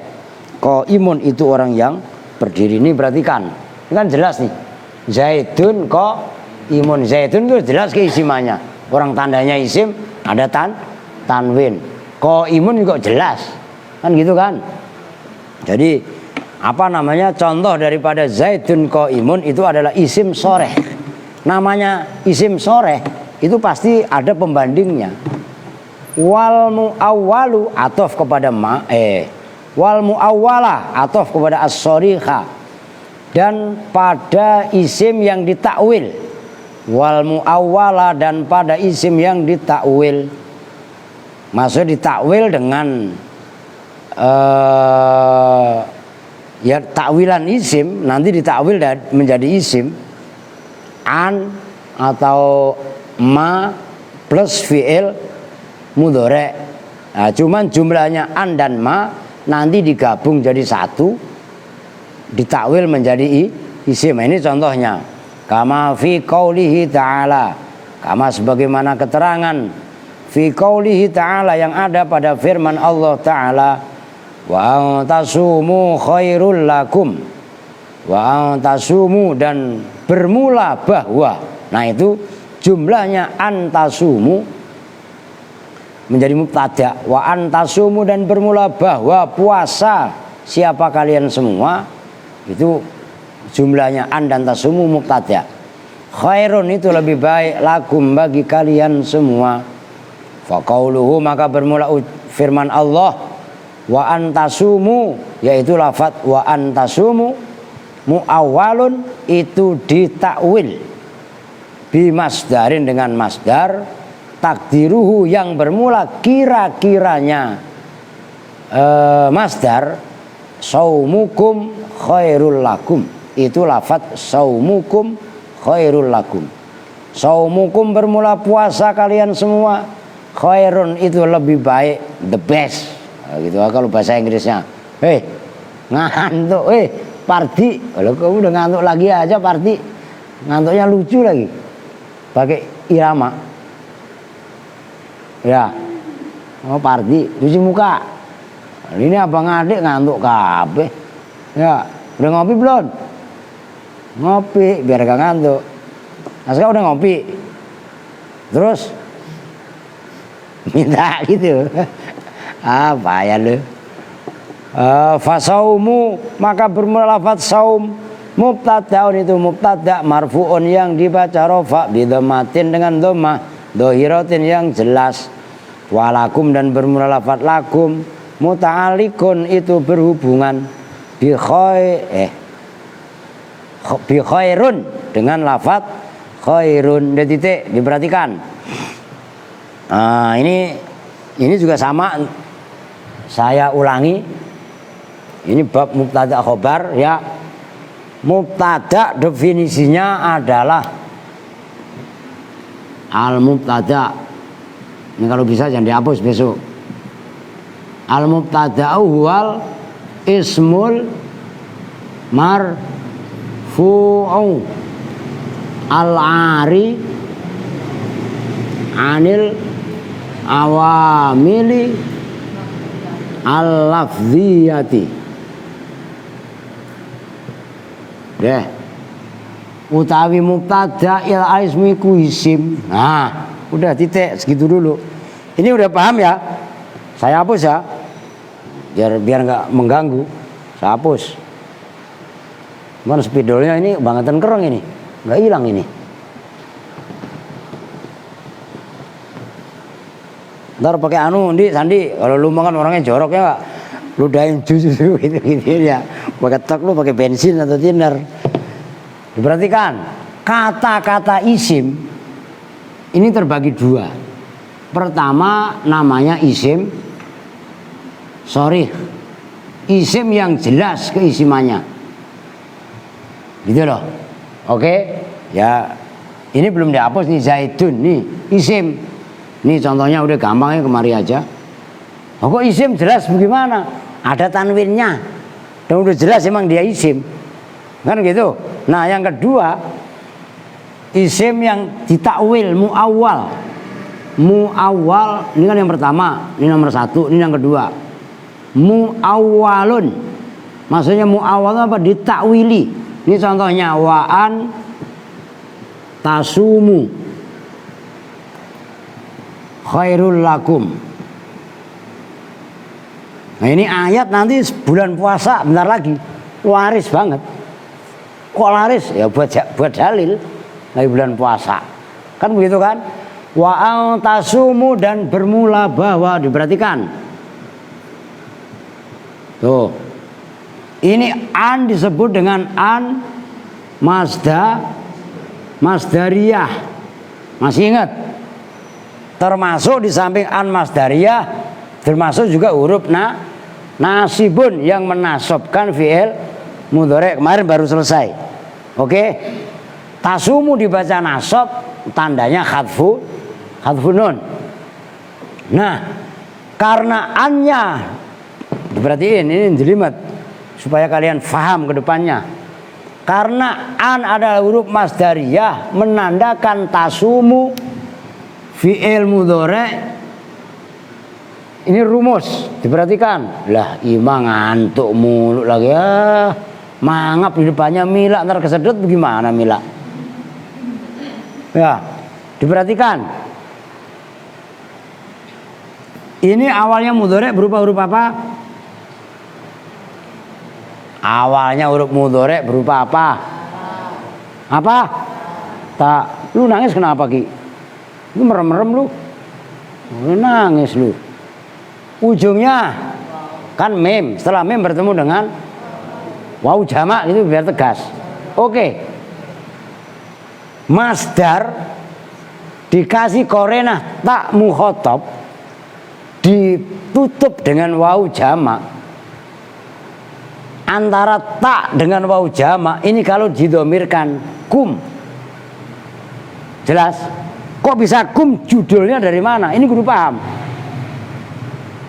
qaimun itu orang yang berdiri. Ini perhatikan, ini kan jelas nih. Zaidun qaimun, zaidun itu jelas keisimannya. Orang tandanya isim ada tanwin. Qaimun juga jelas, kan gitu kan. Jadi apa namanya, contoh daripada zaidun qaimun itu adalah isim soreh. Namanya isim soreh itu pasti ada pembandingnya. Wal muawwalu atof kepada wal muawwala atof kepada as-shoriha, dan pada isim yang ditakwil. Wal muawwala, dan pada isim yang ditakwil. Maksud ditakwil dengan ya takwilan isim, nanti ditakwil menjadi isim an atau ma plus fi'il mudhari'. Nah, cuman jumlahnya an dan ma nanti digabung jadi satu, ditakwil menjadi isim. Ini contohnya. Kama fi qaulihi ta'ala, kama sebagaimana keterangan fi qaulihi ta'ala yang ada pada firman Allah Ta'ala, wa antasumu khairul lakum, wa antasumu, dan bermula bahwa. Nah itu jumlahnya antasumu menjadi mubtada, wa antasumu, dan bermula bahwa puasa siapa kalian semua, itu jumlahnya an dan tasumu mubtada. Khairun itu lebih baik, lakum bagi kalian semua. Fa qauluhu, maka bermula firman Allah, wa antasumu, yaitu lafaz wa antasumu muawwalun, itu ditakwil bimasdarin, dengan masdar, takdiruhu yang bermula kira-kiranya masdar, saumukum khairul lakum, itu lafaz saumukum khairul lakum. Saumukum bermula puasa kalian semua, khairun itu lebih baik, the best. Nah, gitu kalau bahasa Inggrisnya. Ngantuk, Pardi, kalau kamu udah ngantuk lagi aja Pardi, ngantuknya lucu lagi, pakai irama. Ya, Pardi cuci muka. Ini abang adik ngantuk kabeh. Ya, udah ngopi belum? Ngopi biar gak ngantuk. Nah, sekarang udah ngopi, terus minta gitu. Apa ya lu? Fasaumu, maka bermula lafaz saum, mubtadaun itu mubtada marfuun yang dibaca rafa bidhammatin dengan dhammah dhahiratin yang jelas. Walakum, dan bermula lafaz lakum, muta'alliqun itu berhubungan bi khairun dengan lafaz khairun. Dan titik, diperhatikan. Ini juga sama, saya ulangi. Ini bab mubtada khobar ya. Mubtada definisinya adalah al mubtada. Ini kalau bisa jangan dihapus besok. Al mubtada huwal ismul marfu'u al-ari anil awamili al-lafziyati. Deh, utawi mubtada il ismi ku isim. Nah, udah titik segitu dulu. Ini udah paham ya? Saya hapus ya, biar nggak mengganggu. Saya hapus. Mana spidolnya ini bangetan kereng ini, nggak hilang ini. Ntar pakai Sandi, kalau lu makan orangnya jorok ya, ludahin jus gitu ya. Pakai tok lu pakai bensin atau thinner. Diperhatikan, kata-kata isim ini terbagi dua. Pertama namanya isim sorry, isim yang jelas keisimannya, gitu loh. Oke, ya Ini belum dihapus nih, zaidun nih isim. Ini contohnya udah gampang ya, kemari aja. Oh, kok isim jelas bagaimana? Ada tanwinnya. Dan udah jelas emang dia isim. Kan gitu. Nah, yang kedua, isim yang ditakwil muawwal. Muawwal ini kan yang pertama, ini nomor satu, ini yang kedua. Muawwalun. Maksudnya muawwal apa? Ditakwili. Ini contohnya waan tasumu khairul lakum. Nah, ini ayat nanti bulan puasa bentar lagi. Laris banget. Kok laris? Ya buat dalil lagi bulan puasa. Kan begitu kan? Wa tasumu dan bermula bahwa, diperhatikan. Tuh. Ini an disebut dengan an masdariyah. Masih ingat? Termasuk di samping an masdariyah termasuk juga huruf nasibun yang menasobkan fi'il mudhari'. Kemarin baru selesai. Oke? Tasumu dibaca nasab, tandanya hadfu nun. Nah, karena annya diperhatiin, ini jelimet supaya kalian paham ke depannya. Karena an adalah huruf masdariyah menandakan tasumu fi'il mudhari'. Ini rumus, diperhatikan. Lah, imang ngantuk mulu lagi ya. Mangap di depannya Mila, ntar kesedot bagaimana Mila? Ya, diperhatikan. Ini awalnya mudhari' berupa huruf apa? Awalnya huruf mudhari' berupa apa? Apa? Tak. Lu nangis kenapa, Ki? Lu merem-merem lu. Lu nangis lu. Ujungnya kan mim. Setelah mim bertemu dengan waw jamak itu biar tegas. Oke. Masdar dikasih korenah tak mukhotob, ditutup dengan waw jamak. Antara tak dengan waw jamak ini kalau didomirkan kum. Jelas? Kok bisa kum? Judulnya dari mana? Ini kudu paham.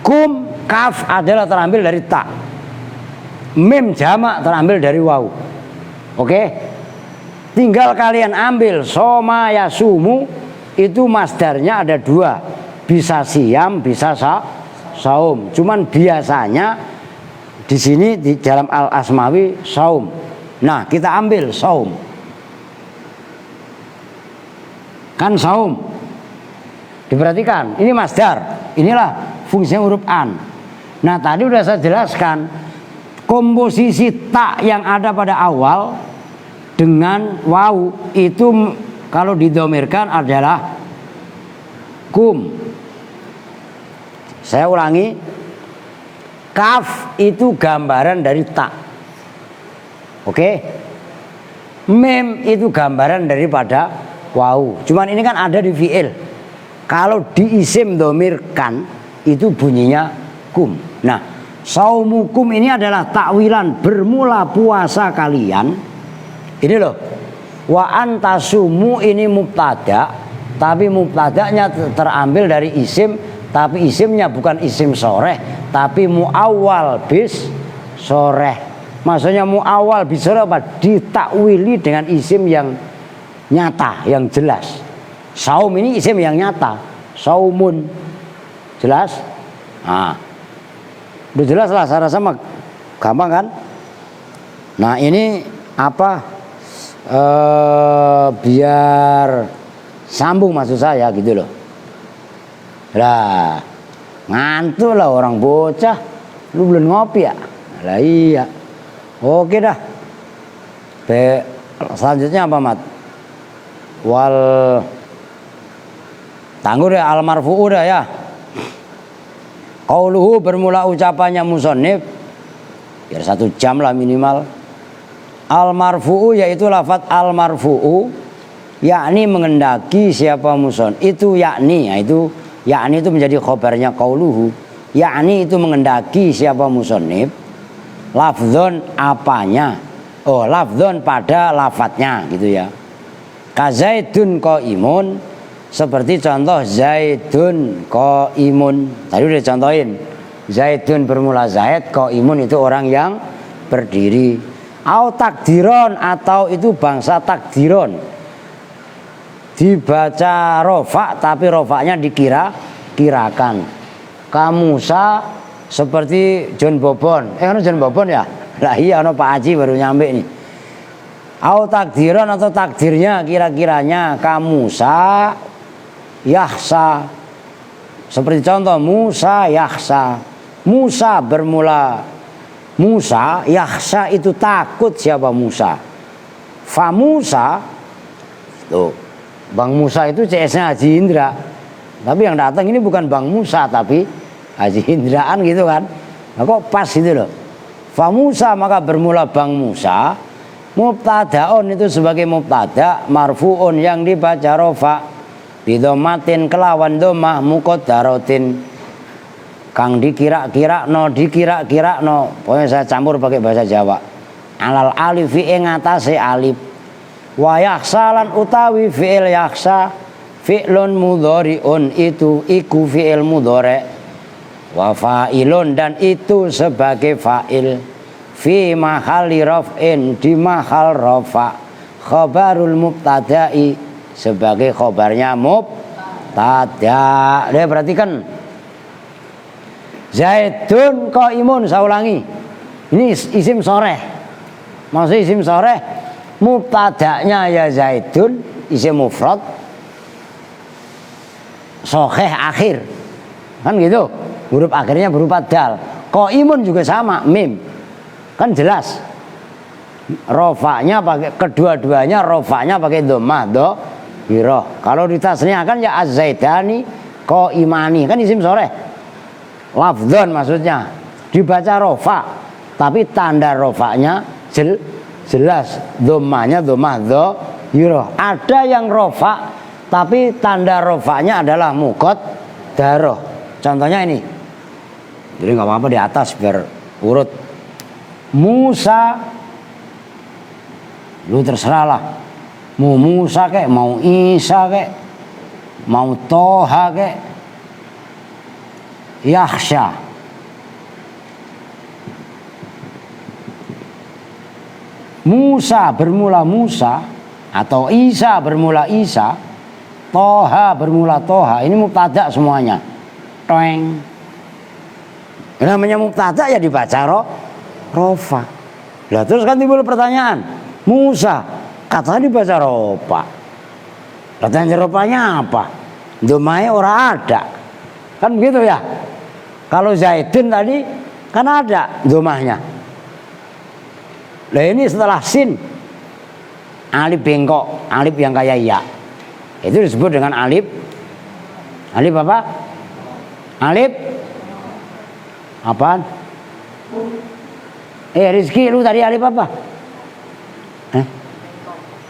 Kum kaf adalah terambil dari tak. Mim jamak terambil dari waw. Oke? Tinggal kalian ambil soma yasumu, itu masdarnya ada dua. Bisa siam, bisa saum. Cuman biasanya di sini di dalam al-asmawi saum. Nah, kita ambil saum. Kan saum. Diperhatikan, ini masdar. Inilah fungsinya huruf an. Nah, tadi udah saya jelaskan komposisi tak yang ada pada awal dengan waw itu kalau didomirkan adalah kum. Saya ulangi, kaf itu gambaran dari tak. Oke? Mim itu gambaran daripada waw. Cuman ini kan ada di fi'il. Kalau diisim domirkan itu bunyinya kum. Nah, saumukum ini adalah takwilan bermula puasa kalian. Ini loh. Wa antasumu ini mubtada, tapi mubtadanya terambil dari isim, tapi isimnya bukan isim soreh, tapi muawwal bis soreh. Maksudnya muawwal bis soreh apa? Ditakwili dengan isim yang nyata, yang jelas. Saum ini isim yang nyata. Saumun. Jelas? Nah, udah jelas lah, saya rasa mah gampang kan? Nah, ini apa? Biar sambung maksud saya gitu loh. Lah, ngantuk lah orang bocah. Lu belum ngopi ya? Lah iya. Oke dah. Selanjutnya apa, Mat? Wal tangguh deh, al-marfu'u dah ya. Qauluhu bermula ucapannya musannif, biar 1 jam lah minimal. Al-marfu'u yaitu lafaz al-marfu'u, yakni mengendaki siapa muson. Itu yakni, itu yakni itu menjadi khobarnya qauluhu. Yakni itu mengendaki siapa musannif. Lafdzon apanya? Oh, lafdzon pada lafadznya gitu ya. Ka Zaidun qaimun, seperti contoh Zaidun qaimun. Tadi udah contohin. Zaidun bermula Zaid, qaimun itu orang yang berdiri. Au takdiron, atau itu bangsa takdiron. Dibaca rofa tapi rofanya dikira-kirakan. Ka Musa, seperti John Bobon. Ono John Bobon ya? Lah iya, ono Pak Haji baru nyampe nih. Au takdiron, atau takdirnya kira-kiranya. Ka Musa Yahsa, seperti contoh Musa Yahsa. Musa bermula Musa, Yahsa itu takut. Siapa Musa? Fa Musa tuh, Bang Musa itu CS-nya Haji Indra. Tapi yang datang ini bukan Bang Musa tapi Haji Indraan gitu kan. Nah, kok pas gitu loh. Fa Musa, maka bermula Bang Musa. Mubtadaun itu sebagai mubtada, marfuun yang dibaca rofa, bidomatin kelawan domah, muqaddaratin kang dikira-kira no, pokoknya saya campur pakai bahasa Jawa. Alal alifi ing atase alif. Wa yaksalan utawi fi'il yaksa, fi'lun mudhari'un itu iku fi'il mudhari'. Wa fa'ilun, dan itu sebagai fa'il. Fi mahali raf'in, di mahal rafa. Khabarul mubtada'i, sebagai khabarnya mubtada. Dia perhatikan. Zaidun qaimun, saya ulangi. Ini isim soreh. Maksud isim soreh, mubtada'nya ya Zaidun, isim mufrad, soheh akhir. Kan gitu. Huruf akhirnya berupa dal. Qaimun juga sama, mim. Kan jelas. Rofanya pakai, kedua-duanya rofanya pakai dhammah dhahirah. Kalau ditasniahkan ya az-zaidani qaimani, kan isim soreh. Lafdzon maksudnya dibaca rofa, tapi tanda rofanya jelas, dhammahnya dhammah dhahirah. Ada yang rofa tapi tanda rofanya adalah muqaddarah. Contohnya ini. Jadi nggak apa-apa di atas biar urut. Musa, lu terserah lah. Mau Musa kek, mau Isa kek, mau Toha kek. Yahsya. Musa bermula Musa, atau Isa bermula Isa, Toha bermula Toha. Ini mubtada semuanya. Toeng. Namanya mubtada ya dibaca rofa. Lah terus kan timbul pertanyaan, Musa katanya dibaca rofa. Katanya ropanya apa? Domai ora ada. Kan begitu ya. Kalau Zaidun tadi kan ada domahnya. Lah ini setelah sin, alif bengkok, alif yang kayak ya. Itu disebut dengan alif. Alif apa? Alif apaan? Rizki, lu tadi alif apa?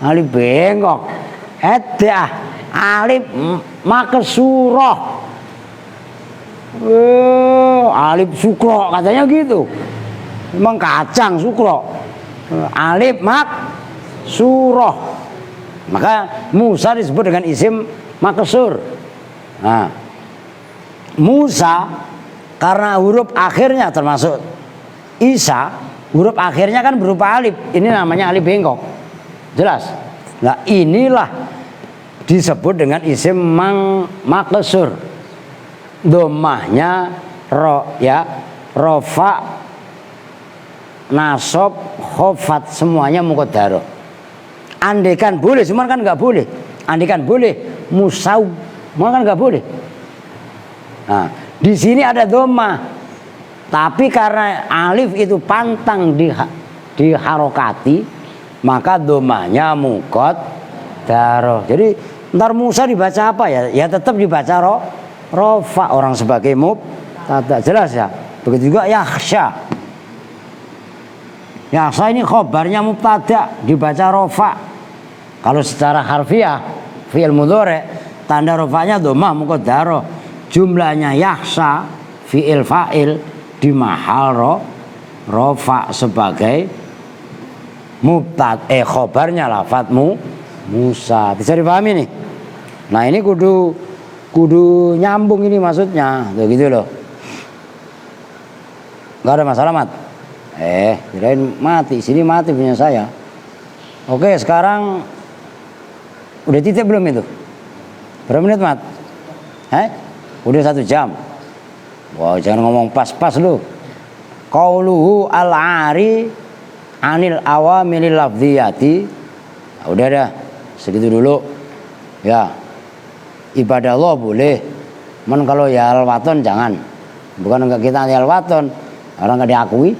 Alif bengkok. Alif maksurah. Alif sukro katanya gitu. Memang kacang sukro. Alif maksurah. Maka Musa disebut dengan isim maksur. Nah, Musa karena huruf akhirnya termasuk Isa, huruf akhirnya kan berupa alif. Ini namanya alif bengkok. Jelas. Nah, inilah disebut dengan isim maksur. Dhammahnya rofa, nasab, khofat, semuanya muqaddarah. Andaikan boleh, cuman kan nggak boleh. Andaikan boleh, musau, kan nggak boleh. Nah, di sini ada dhammah, tapi karena alif itu pantang diharokati, maka dhammahnya muqaddarah. Jadi ntar Musa dibaca apa ya? Ya tetap dibaca rofa, orang sebagai mubtada. Jelas ya. Begitu juga yakhsha. Yakhsha ini khobarnya mubtada, dibaca rofa. Kalau secara harfiah fi'il mudhari, tanda rofanya dhammah muqaddarah. Jumlahnya yakhsha fi'il fa'il di mahal rofa sebagai mubtada, khobarnya lafadz Musa. Bisa dipahami nih? Nah ini kudu nyambung ini maksudnya. Tuh gitu loh. Gak ada masalah Mat. Kirain mati. Sini mati punya saya. Oke sekarang udah titip belum itu? Berapa menit Mat? Udah 1 jam. Wah jangan ngomong pas-pas lu. Qauluhu al-ari anil awamilil lafziyati. Udah dah segitu dulu ya. Ibadah Allah boleh, kalau ya al-waton jangan. Bukan enggak kita anti al-waton, orang nggak diakui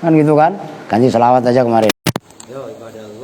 kan gitu kan. Ganti selawat aja kemarin. Yo ibadah Allah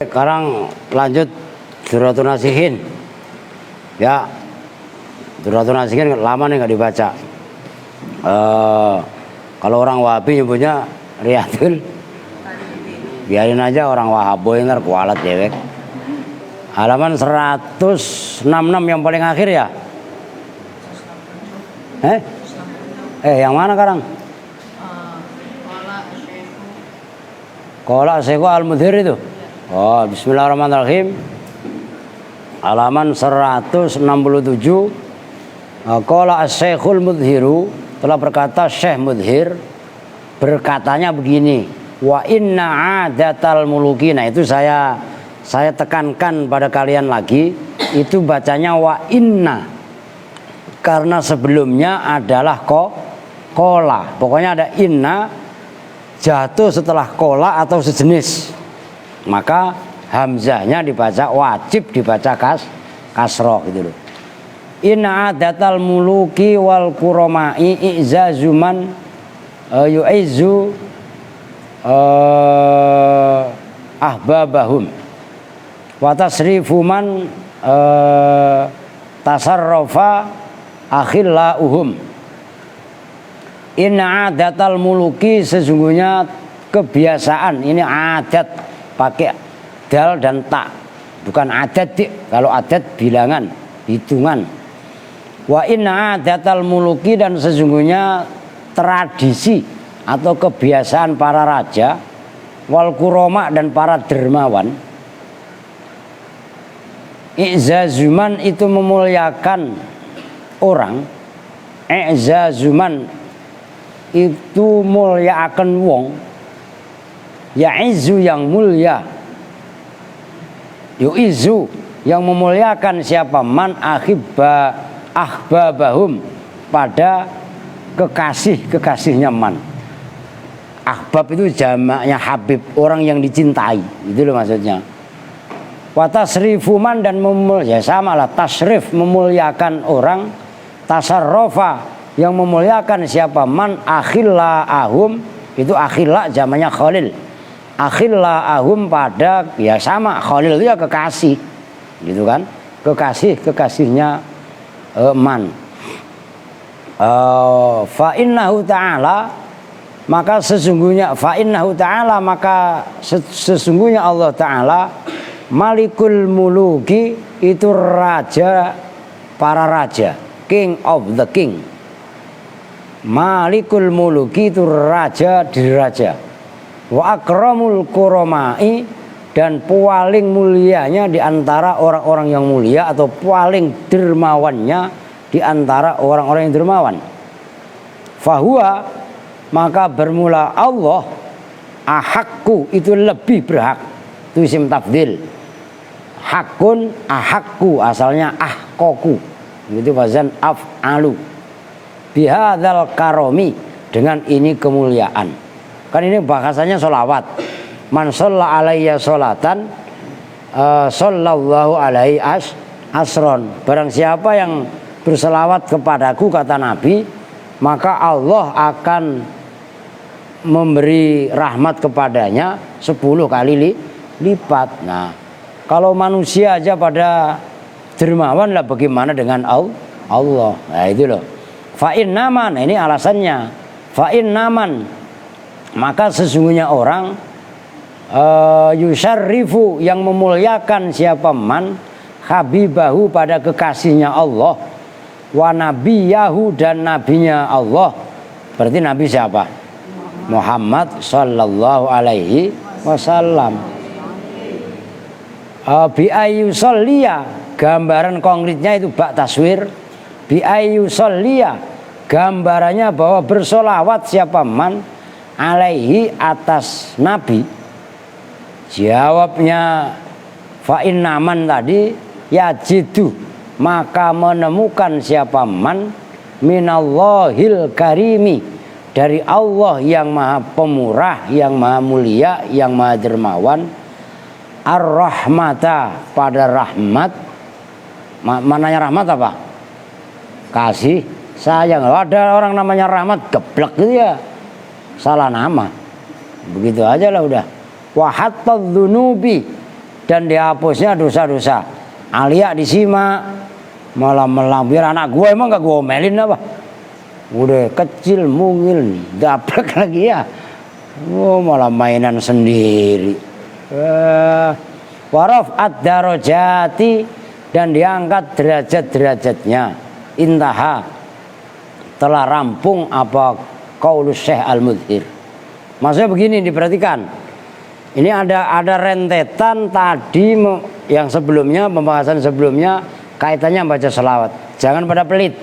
Sekarang lanjut Duratun Nasihin. Ya, Duratun Nasihin lama nih nggak dibaca. Kalau orang Wahabi nyebutnya Riyadul, biarin aja orang Wahaboy ntar kualat dewek. Halaman 166 yang paling akhir ya. Yang mana sekarang? Qala Syekh Al-Mudhir itu. Oh, bismillahirrahmanirrahim. Halaman 167. Qala Syekhul Mudhiru, telah berkata Syekh Mudhir, berkatanya begini, wa inna adatal muluki. Nah, itu saya tekankan pada kalian lagi, itu bacanya wa inna. Karena sebelumnya adalah kola. Pokoknya ada inna jatuh setelah kola atau sejenis. Maka hamzahnya dibaca, wajib dibaca kasroh gitu loh. Inna adatal muluki wal kuromai i'zazuman yu'izu ahbabahum wa tasrifu man tasarrafa akhillauhum. Inna adatal muluki, sesungguhnya kebiasaan, ini adat pakai dal dan tak, bukan adat. Kalau adat bilangan, hitungan. Wa inna adatal muluki, dan sesungguhnya tradisi atau kebiasaan para raja, wal kuroma, dan para dermawan. I'zazuman itu memuliakan orang, i'zazuman itu mulia akan wong, ya'izu yang mulia, yu'izu yang memuliakan siapa, man ahbabahum pada kekasihnya man. Ahbab itu jamaknya habib, orang yang dicintai, itu loh maksudnya. Wa tasrifu man, dan ya sama lah, tasrif memuliakan orang, tasarrofa yang memuliakan siapa, man akhilla'ahum, itu akhilla jamaknya khalil, akhilla'ahum pada, ya sama, khalil itu ya kekasih gitu kan, kekasihnya man. Fa innahu ta'ala, maka sesungguhnya sesungguhnya Allah Ta'ala Malikul Muluki, itu raja para raja, king of the king. Malikul Muluki itu raja diraja. Wa akramul kuromai, dan paling mulianya di antara orang-orang yang mulia, atau paling dermawannya di antara orang-orang yang dermawan. Fahuwa, maka bermula Allah, ahakku, itu lebih berhak, itu isim tafdil. Hakun ahakku, asalnya ahkoku, itu wazan af'alu. Bihadzal karomi, dengan ini kemuliaan. Kan ini bahasanya sholawat. Man sholla alaiya sholatan sallallahu alaihi asron. Barang siapa yang berselawat kepadaku, kata Nabi, maka Allah akan memberi rahmat kepadanya 10 kali lipat. Nah, kalau manusia aja pada dermawan, lah bagaimana dengan Allah? Nah, itu loh. Fa'in naman, ini alasannya. Fa'in naman, maka sesungguhnya orang yusyarrifu, yang memuliakan siapa man, habibahu, pada kekasihnya Allah, wa nabiyahu, dan nabinya Allah. Berarti nabi siapa? Muhammad sallallahu alaihi wasallam. Bi ayyusalliya, gambaran konkretnya itu bak taswir. Bi ayyusalliya, gambarannya bahwa bersolawat siapa man, alaihi, atas nabi. Jawabnya fa'in naman tadi, yajidu, maka menemukan siapa man, minallahil karimi, dari Allah yang maha pemurah, yang maha mulia, yang maha dermawan, ar-rahmata, pada rahmat. Mananya rahmat apa? Kasih sayang. Ada orang namanya rahmat, geblek gitu ya, salah nama, begitu aja lah udah. Wa hatta dzunubi, dan dihapusnya dosa-dosa. Alia disimak malah melambir anak gue, emang gak gue omelin apa? Udah kecil mungil daplek lagi ya. Malah mainan sendiri. Waraf ad-darajati, dan diangkat derajat-derajatnya. Intaha, telah rampung apa qaulus Syekh Al-Mudhir. Maksudnya begini, diperhatikan. Ini ada rentetan tadi yang sebelumnya, pembahasan sebelumnya kaitannya baca selawat. Jangan pada pelit.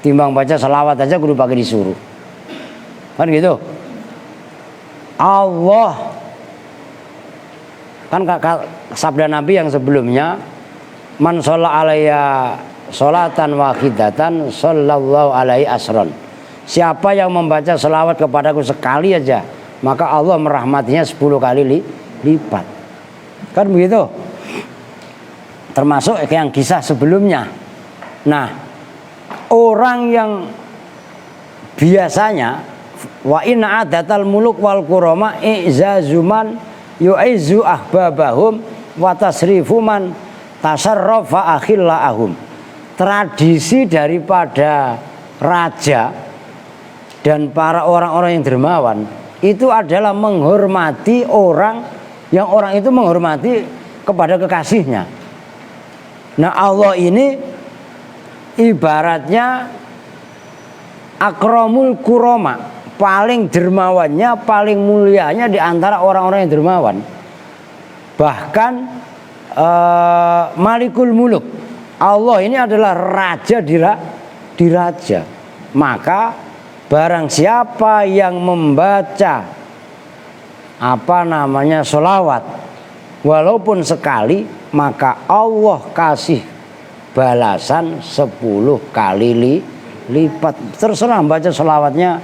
Timbang baca selawat aja kudu pakai disuruh. Kan gitu. Allah, kan sabda Nabi yang sebelumnya, man sholla alaiya sholatan wahidatan sallallahu alaihi asron. Siapa yang membaca selawat kepadaku sekali aja, maka Allah merahmatinya 10 kali lipat. Kan begitu. Termasuk yang kisah sebelumnya. Nah, orang yang biasanya wa inna adatal muluk wal kurama i'zazuman yu'izzu ahbabahum wa tasrifuman tasarrafa akhillahum. Tradisi daripada raja dan para orang-orang yang dermawan itu adalah menghormati orang yang orang itu menghormati kepada kekasihnya. Nah, Allah ini ibaratnya akramul kurama, paling dermawannya, paling mulianya di antara orang-orang yang dermawan. Bahkan Malikul Muluk, Allah ini adalah raja di raja. Maka barang siapa yang membaca sholawat walaupun sekali, maka Allah kasih balasan 10 kali lipat. Terserah baca sholawatnya,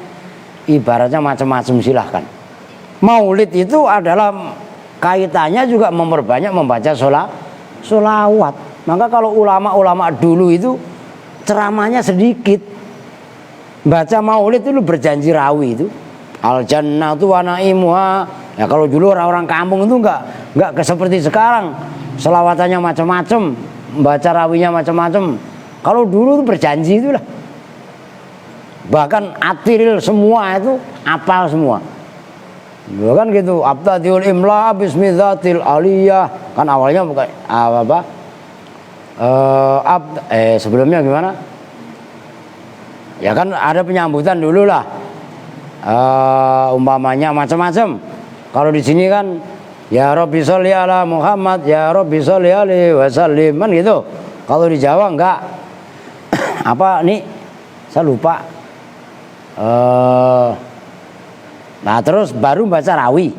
ibaratnya macam-macam, silahkan. Maulid itu adalah kaitannya juga memperbanyak membaca sholawat. Maka kalau ulama-ulama dulu itu ceramahnya sedikit, baca maulid itu berjanji rawi itu al jannatu wa naimuha. Ya kalau dulu orang-orang kampung itu enggak seperti sekarang selawatannya macam-macam, baca rawinya macam-macam. Kalau dulu itu berjanji itulah. Bahkan atiril semua itu apal semua. Kan gitu, abtadiul imla bismidzatil aliyah. Kan awalnya bukan sebelumnya gimana? Ya kan ada penyambutan dulu lah. Umpamanya macam-macam. Kalau di sini kan ya Rabbi sholli ala Muhammad, ya Rabbi sholli alaihi wasallim, kan gitu. Kalau di Jawa enggak. Apa nih? Saya lupa. Nah terus baru baca rawi,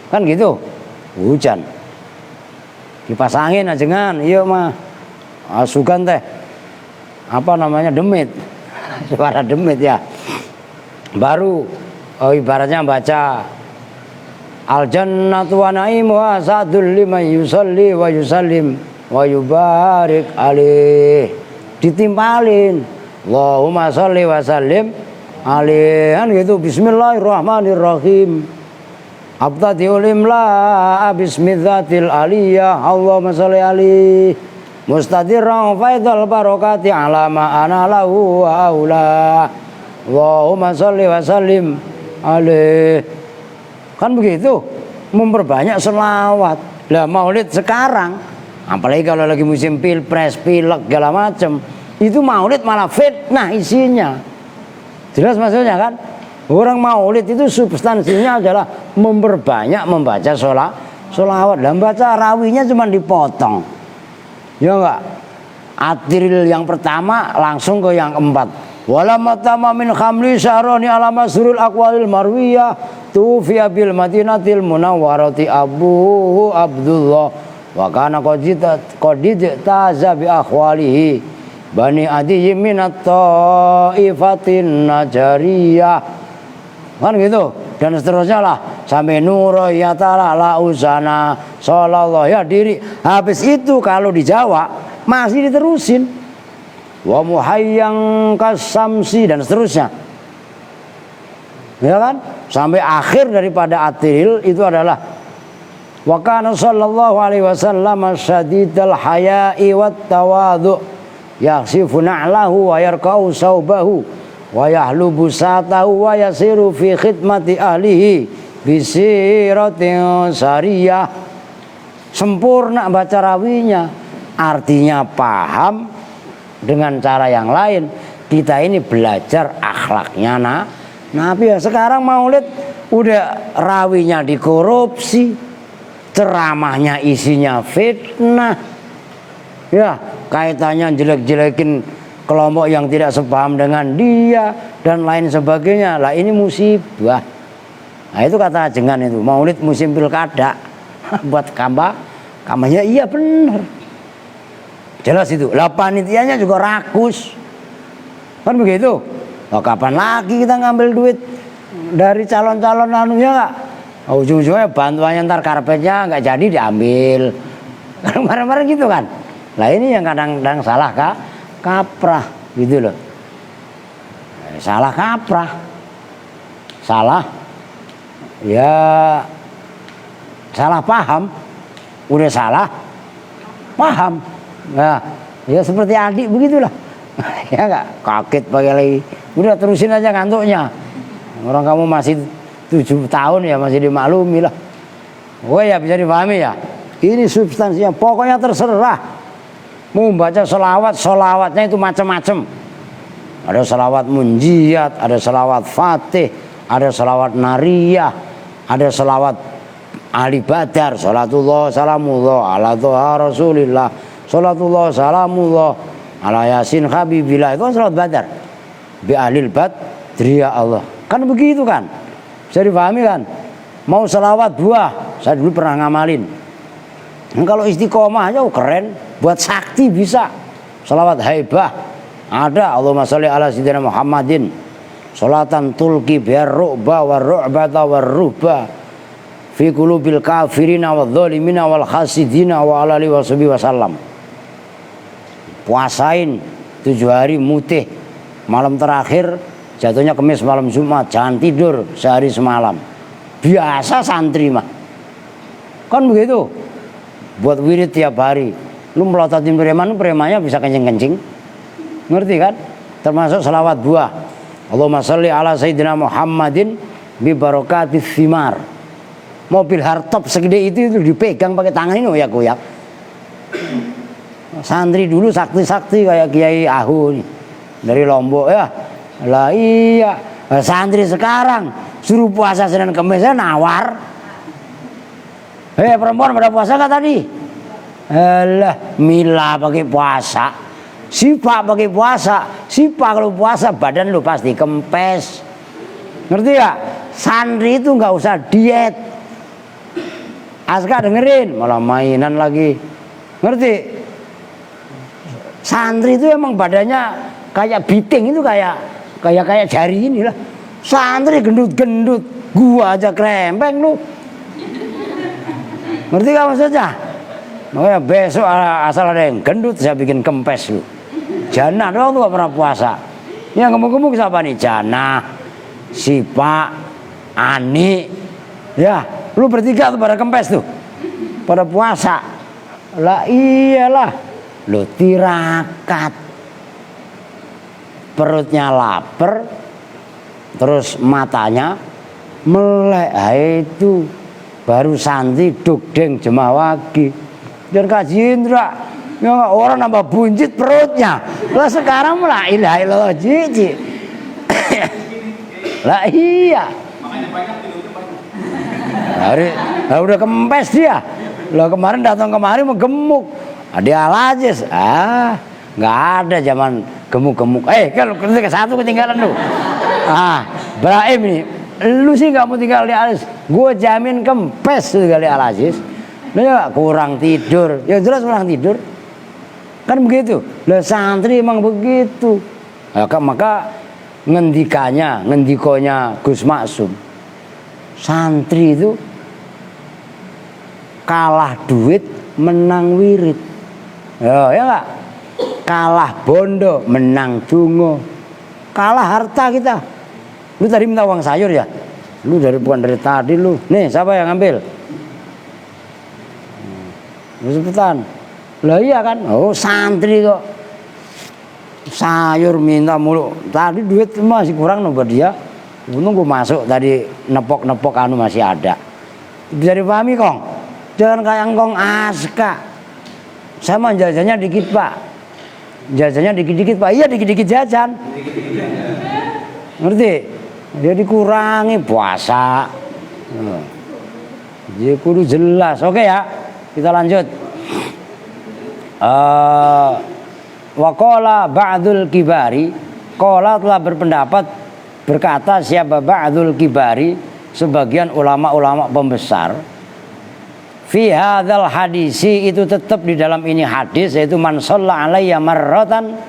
kan gitu. Hujan, dipasangin ajengan, iya mah asugan teh. Apa namanya, demit, suara demit ya. Baru ibaratnya baca al jannatu wa naimuha sa'dul liman yusalli wa yusallim wa yubarik alaih. Ditimpalin Allahumma sholli wa sallim alaihi, kan gitu. Bismillahirrahmanirrahim. Abtadiul imla bismidzatil aliyah Allahumma sholli alaihi mustadirran faidal barakati ala ma ana lahu wa aula Allahumma sholli wa sallim alaihi. Kan begitu, memperbanyak selawat. Lah maulid sekarang, apalagi kalau lagi musim pilpres, pilek, segala macam, itu maulid malah fitnah isinya. Jelas maksudnya kan? Orang maulid itu substansinya adalah memperbanyak membaca sholawat. Dan baca rawinya cuma dipotong. Ya enggak? Atril yang pertama langsung ke yang keempat. Walamatama min khamli syahroni alama surul aqwalil marwiyah tufiya bil madinatil munawwarati Abu Abdullah wa kana qadid taza bi akhwalihi bani adi minat taifatin najariyah, kan gitu. Dan seterusnya lah sampai nuroya ta'ala la usana sallallahu ya diri. Habis itu kalau di Jawa masih diterusin wa muhayyang kasamsi dan seterusnya, ya kan, sampai akhir daripada atril itu adalah Wa kana sallallahu alaihi wasallam syadidal haya'i wat tawadhu yakhsifu na'lahu wa yarqa'u saubahu wa yahlubu satahu wa yasiru fi khidmati ahlihi bisiratin sariyah. Sempurna baca rawinya, artinya paham dengan cara yang lain. Kita ini belajar akhlaknya Nabi. Ya sekarang Maulid udah rawinya dikorupsi, ceramahnya isinya fitnah, ya kaitannya jelek-jelekin kelompok yang tidak sepaham dengan dia dan lain sebagainya. Lah ini musibah. Nah itu kata Ajengan itu, Maulid musim pilkada buat kampanye. Iya benar, jelas itu. Lah panitianya juga rakus, kan begitu. Nah, kapan lagi kita ngambil duit dari calon-calon anunya nggak? Ujung-ujungnya bantuannya ntar karpetnya nggak jadi diambil. Kemarin-kemarin gitu kan. Nah ini yang kadang-kadang salah kaprah gitu loh. Salah kaprah. Salah ya, salah paham. Udah salah paham. Nah, ya seperti adik begitulah. Ya nggak, kaget pakai lagi. Udah terusin aja ngantuknya. Orang kamu masih 7 tahun ya, masih dimaklumi lah. Oh ya bisa dipahami ya. Ini substansinya, pokoknya terserah. Mau baca solawatnya itu macam-macam. Ada solawat munjiat, ada solawat fatih, ada solawat nariyah, ada solawat ahli badar, salatullah salamullah ala toha rasulillah, salatullah salamullah ala yasin habibillah. Itu kan solawat badar. Bi ahlil badriya Allah. Kan begitu kan? Bisa dipahami kan? Mau selawat buah, saya dulu pernah ngamalin. Kalau istiqomah aja keren, buat sakti bisa. Selawat haibah ada, Allahumma sholli ala sayyidina Muhammadin sholatan tulki biar ru'ba wa ru'bata wa ru'ba fi qulubil kafirina wa dhalimina wal khasidina wa ala alihi wasallam. Puasain 7 hari mutih, malam terakhir jatuhnya Kamis malam Jumat, jangan tidur sehari semalam. Biasa santri mah kan begitu. Buat wirid tiap hari. Lu melototin premannya bisa kencing-kencing. Ngerti kan? Termasuk selawat buah. Allahumma sholli ala sayyidina Muhammadin bi barakatis thimar. Mobil hardtop segede itu dipegang pakai tangan ini oyak-oyak. Santri dulu sakti-sakti kayak Kiai Ahu nih, dari Lombok ya. Lah iya, santri sekarang suruh puasa Senin Kemisnya nawar. Perempuan pada puasa gak tadi? Alah, Mila pakai puasa, Sipa pakai puasa. Sipa kalau puasa badan lu pasti kempes. Ngerti gak? Santri itu gak usah diet. Aska dengerin, malah mainan lagi. Ngerti? Santri itu emang badannya kayak biting itu, kayak jari ini lah. Santri gendut-gendut, gua aja krempeng lu. Ngerti gak maksudnya? Makanya besok asal ada yang gendut saya bikin kempes lu. Jana doang tuh gak pernah puasa. Yang gemuk-gemuk siapa nih? Jana, Sipa, Ani. Ya, lu bertiga tuh pada kempes tuh, pada puasa. Lah iyalah, lu tirakat, perutnya lapar, terus matanya melek. Itu baru santri dugdeng jemawagi dan kaji indra. Ya orang nambah buncit perutnya. Lah sekarang lah ilaha illallah jiji. Lah iya. Lah udah kempes dia. Lah kemarin datang kemari mau gemuk. Dia Al-Aziz. Nggak ada zaman gemuk-gemuk. Kalau ke satu ketinggalan lu. Ibrahim ini, lu sih nggak mau tinggal di Al-Aziz. Gue jamin kempes tinggal di Al-Aziz. Nah, kurang tidur. Ya jelas kurang tidur. Kan begitu. Lah santri emang begitu. Maka ngendikonya Gus Maksum. Santri itu kalah duit menang wirid. Ya enggak? Kalah bondo menang dungo. Kalah harta kita. Lu tadi minta uang sayur ya? Lu bukan dari tadi lu. Nih siapa yang ngambil? Cepetan. Lah iya kan, oh santri kok sayur minta mulu. Tadi duit masih kurang buat dia. Untung gue masuk tadi nepok-nepok anu masih ada. Bisa dipahami Kong? Jangan kayak Kong Aska. Sama jajannya dikit Pak. Jajannya dikit-dikit Pak. Iya dikit-dikit jajan. Ngerti? Dia dikurangi puasa. Jadi kudu jelas. Oke ya, kita lanjut. Waqala ba'dul kibari, qala telah berpendapat berkata siapa ba'dul kibari, sebagian ulama-ulama pembesar, fi hadzal hadisi, itu tetap di dalam ini hadis, yaitu man shalla alayya marratan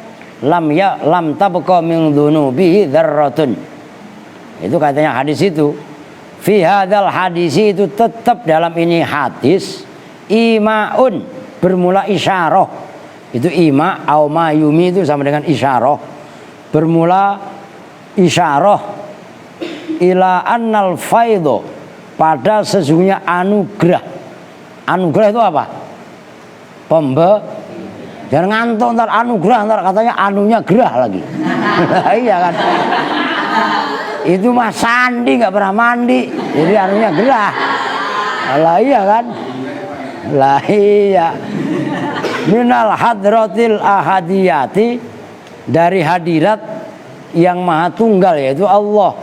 lam tabqa min dzunubihi dzarratun. Itu katanya hadis itu. Fi hadzal hadisi, itu tetap dalam ini hadis, imaun, bermula isyarah. Itu ima au mayumi itu sama dengan isyarah. Bermula isyarah ila annal faidho, pada sesungguhnya anugerah. Anugerah itu apa? Jangan ngantuk ntar anugerah, ntar katanya anunya gerah lagi. Iya kan? Itu mah sandi nggak pernah mandi, jadi anunya gerah. Lah iya kan? Lah iya. Minal hadratil ahadiyati, dari hadirat yang maha tunggal yaitu Allah.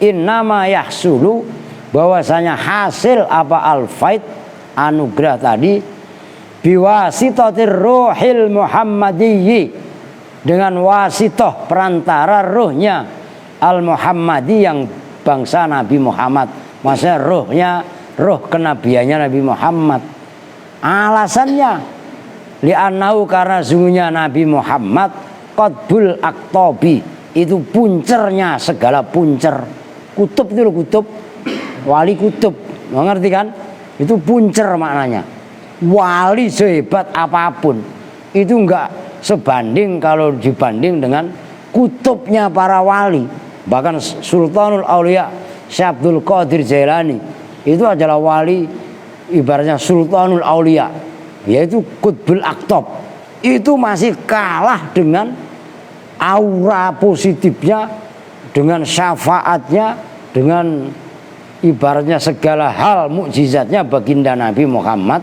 Innama yahsulu, bahwasanya hasil apa al-faid, anugerah tadi, biwasitatir ruhil muhammadiyyi, dengan wasitoh perantara ruhnya al-muhammadi, yang bangsa Nabi Muhammad. Maksudnya ruhnya, ruh kenabiannya Nabi Muhammad. Alasannya li'annahu, karena sungguhnya Nabi Muhammad qutbul aktobi, itu puncernya segala puncer. Kutub itu loh, kutub, wali kutub, ngerti kan? Itu puncer maknanya. Wali sehebat apapun itu enggak sebanding kalau dibanding dengan kutubnya para wali. Bahkan Sultanul Aulia Syekh Abdul Qadir Jailani itu adalah wali, ibaratnya Sultanul Aulia, yaitu Qutbul Aktob. Itu masih kalah dengan aura positifnya, dengan syafaatnya, dengan ibaratnya segala hal mukjizatnya baginda Nabi Muhammad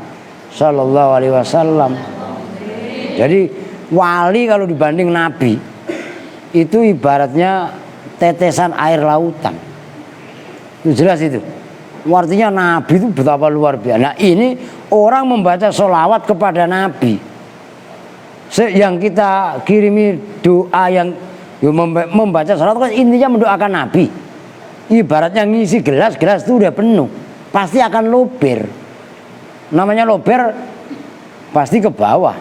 Sallallahu Alaihi Wasallam. Jadi wali kalau dibanding Nabi itu ibaratnya tetesan air lautan. Itu jelas itu. Artinya Nabi itu betapa luar biasa. Nah ini orang membaca sholawat kepada Nabi, yang kita kirimi doa yang membaca sholawat kan intinya mendoakan Nabi. Ibaratnya ngisi gelas-gelas itu udah penuh, pasti akan lober. Namanya lober pasti ke bawah.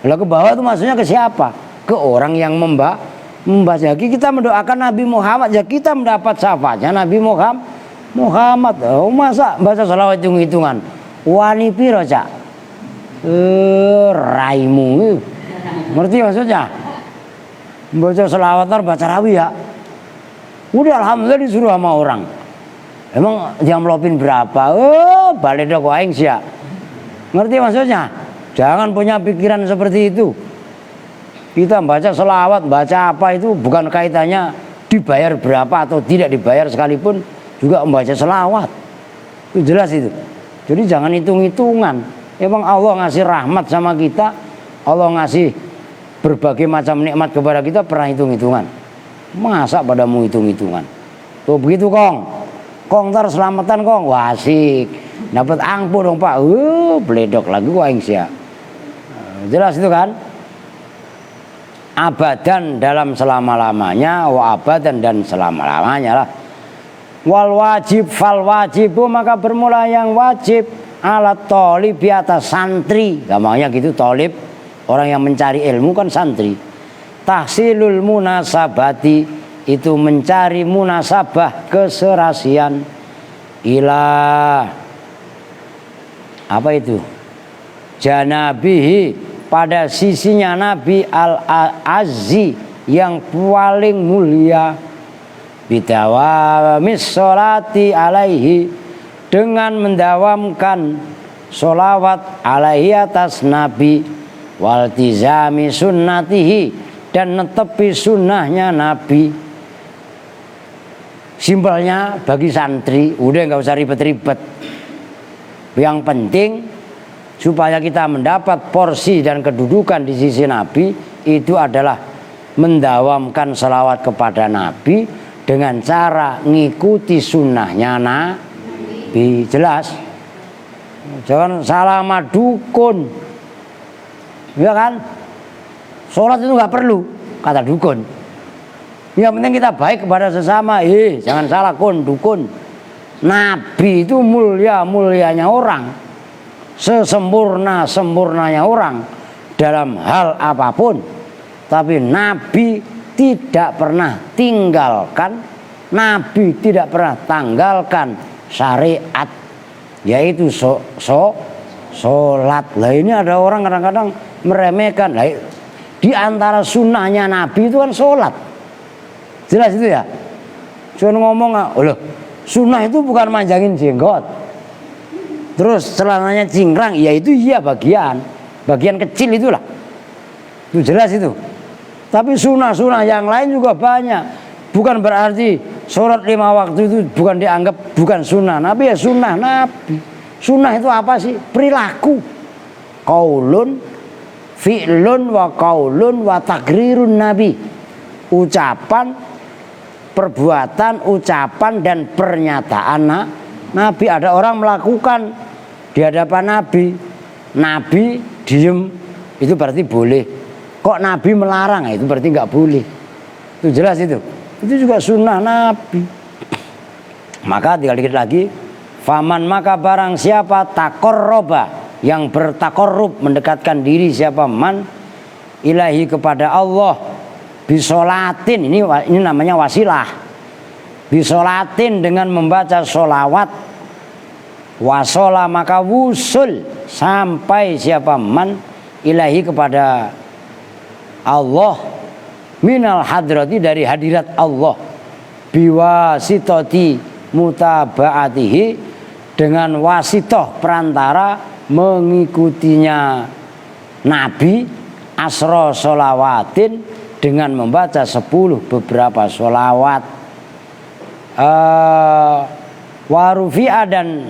Kalau ke bawah itu maksudnya ke siapa? Ke orang yang membaca. Kita mendoakan Nabi Muhammad, ya kita mendapat syafaatnya Nabi Muhammad. Oh, masa baca sholawat hitung-hitungan? Wani piro cak? Raimu. Ngerti maksudnya? Baca sholawat baca rawi ya. Udah alhamdulillah disuruh sama orang. Emang yang melopin berapa? Balik dok aing sih ya. Ngerti maksudnya? Jangan punya pikiran seperti itu. Kita baca sholawat, baca apa itu bukan kaitannya dibayar berapa atau tidak dibayar, sekalipun juga membaca sholawat. Itu jelas itu. Jadi jangan hitung-hitungan. Emang Allah ngasih rahmat sama kita, Allah ngasih berbagai macam nikmat kepada kita, pernah hitung-hitungan? Masa padamu hitung-hitungan? Tuh begitu Kong. Kong ntar selamatan Kong. Wah asik. Dapat angpo dong Pak. Bledok lagi gua aing sia. Jelas itu kan? Abadan dalam selama-lamanya, wa abadan dan selama-lamanya lah. Wal wajib fal wajibu, maka bermula yang wajib alat tolib, di atas santri. Gampangnya gitu, tolib orang yang mencari ilmu kan santri. Tahsilul munasabati, itu mencari munasabah, keserasian. Ilah apa itu? Janabihi, pada sisinya Nabi al-azzi, yang paling mulia. Bidawamis sholati alaihi, dengan mendawamkan sholawat alaihi atas Nabi, waltizami sunnatihi, dan netepi sunnahnya Nabi. Simpelnya bagi santri, udah nggak usah ribet-ribet. Yang penting supaya kita mendapat porsi dan kedudukan di sisi Nabi, itu adalah mendawamkan salawat kepada Nabi dengan cara ngikuti sunnahnya Nabi. Jelas? Jangan salah sama dukun, ya kan? Sholat itu nggak perlu, kata dukun. Yang penting kita baik kepada sesama. Jangan salah dukun. Nabi itu mulianya orang, sesempurnanya orang dalam hal apapun. Tapi Nabi tidak pernah tinggalkan, Nabi tidak pernah tanggalkan syariat, yaitu sholat. Lah ini ada orang kadang-kadang meremehkan. Lah, di antara sunnahnya Nabi itu kan sholat. Jelas itu ya. Cuma ngomong, loh, sunnah itu bukan manjangin jenggot, terus celananya cingkrang. Ya itu iya, bagian kecil itulah. Itu jelas itu. Tapi sunnah-sunnah yang lain juga banyak. Bukan berarti sholat 5 waktu itu bukan dianggap bukan sunnah Nabi. Ya sunnah Nabi. Sunnah itu apa sih? Perilaku. Qaulun, fi'lun wa qaulun wa takrirun Nabi. Ucapan, perbuatan, ucapan dan pernyataan Nabi. Ada orang melakukan di hadapan Nabi diem, itu berarti boleh. Kok Nabi melarang, itu berarti nggak boleh. Itu jelas itu juga sunnah Nabi. Maka tinggal dikit lagi, faman maka barang siapa takorroba, yang bertakorrub mendekatkan diri, siapa man ilahi kepada Allah, bisolatin, ini namanya wasilah, bisolatin dengan membaca solawat, wasola maka wusul sampai siapa man ilahi kepada Allah, minal hadrati dari hadirat Allah, biwasitati mutabaatihi dengan wasitoh perantara mengikutinya Nabi, asro solawatin dengan membaca 10 beberapa solawat, warufi'a dan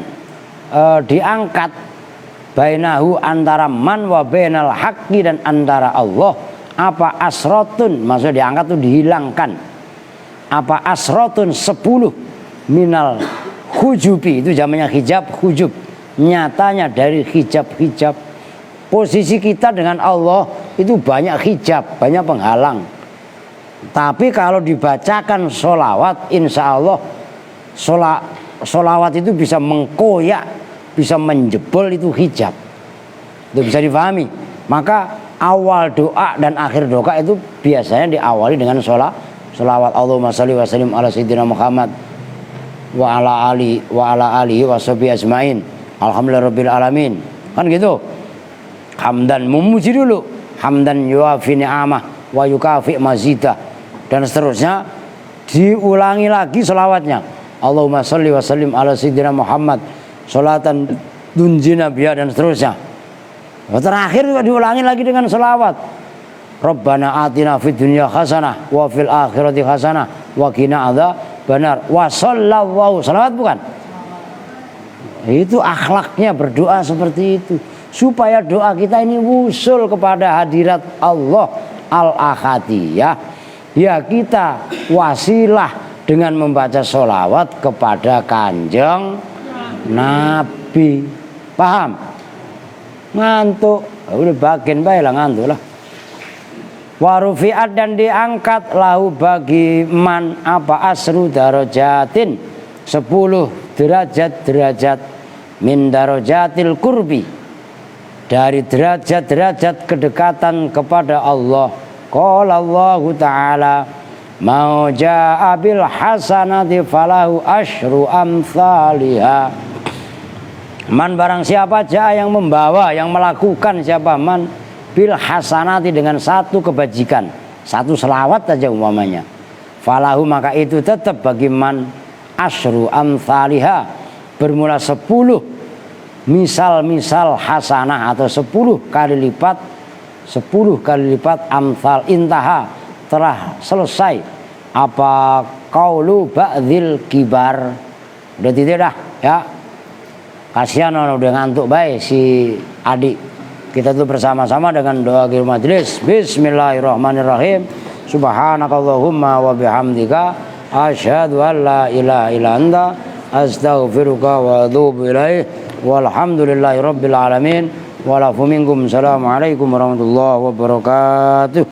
diangkat bainahu antara man wa bainal haqqi dan antara Allah. Apa asrotun, maksud diangkat itu dihilangkan. Apa asrotun 10 minal hujubi, itu zamannya hijab, hujub, nyatanya dari hijab. Posisi kita dengan Allah itu banyak hijab, banyak penghalang. Tapi kalau dibacakan sholawat, insya Allah sholawat itu bisa mengkoyak, bisa menjebol itu hijab. Itu bisa difahami. Maka awal doa dan akhir doa itu biasanya diawali dengan sholawat. Allahumma sholli wa sallim ala sayyidina Muhammad wa ala alihi wa sahbihi ajmain. Alhamdulillahirabbil alamin. Kan gitu. Hamdan, memuji dulu. Hamdan yuafi ni'amah wa yukafi mazidah, dan seterusnya. Diulangi lagi sholawatnya. Allahumma sholli wa sallim ala sayyidina Muhammad sholatan dunjina biha, dan seterusnya. Terakhir juga diulangi lagi dengan sholawat. Rabbana atina fid dunya hasanah wa fil akhirati hasanah wa qina adzabannar wa sallallahu. Sholawat bukan? Itu akhlaknya berdoa seperti itu, supaya doa kita ini wusul kepada hadirat Allah al-ahadiyah. Ya, kita wasilah dengan membaca sholawat kepada Kanjeng Nabi. Paham? Ngantuk, udah bagian baik lah, ngantuk lah. Warufiat, dan diangkat lahu bagi man apa asru darajatin 10 derajat min darajatil kurbi, dari derajat kedekatan kepada Allah. Qala Allah Ta'ala mau ja'a bil hasanati falahu asyru amsalihha. Man barang siapa ja'a yang membawa, yang melakukan siapa man bil hasanati dengan 1 kebajikan, 1 selawat saja umpamanya, falahu maka itu tetap bagi man asyru amsalihha, bermula 10 misal-misal hasanah atau 10 kali lipat amsal intaha telah selesai apa qaulu ba'dil kibar. Udah titik dah ya. Kasihan udah ngantuk baik si adik. Kita tuh bersama-sama dengan doa akhir majelis. Bismillahirrahmanirrahim. Subhanakallahumma wa bihamdika asyhadu an la ilaha illa anta astaghfiruka wa atubu ilaih. Walhamdulillahi rabbil alamin. Wa lafu minkum. Assalamualaikum warahmatullahi wabarakatuh.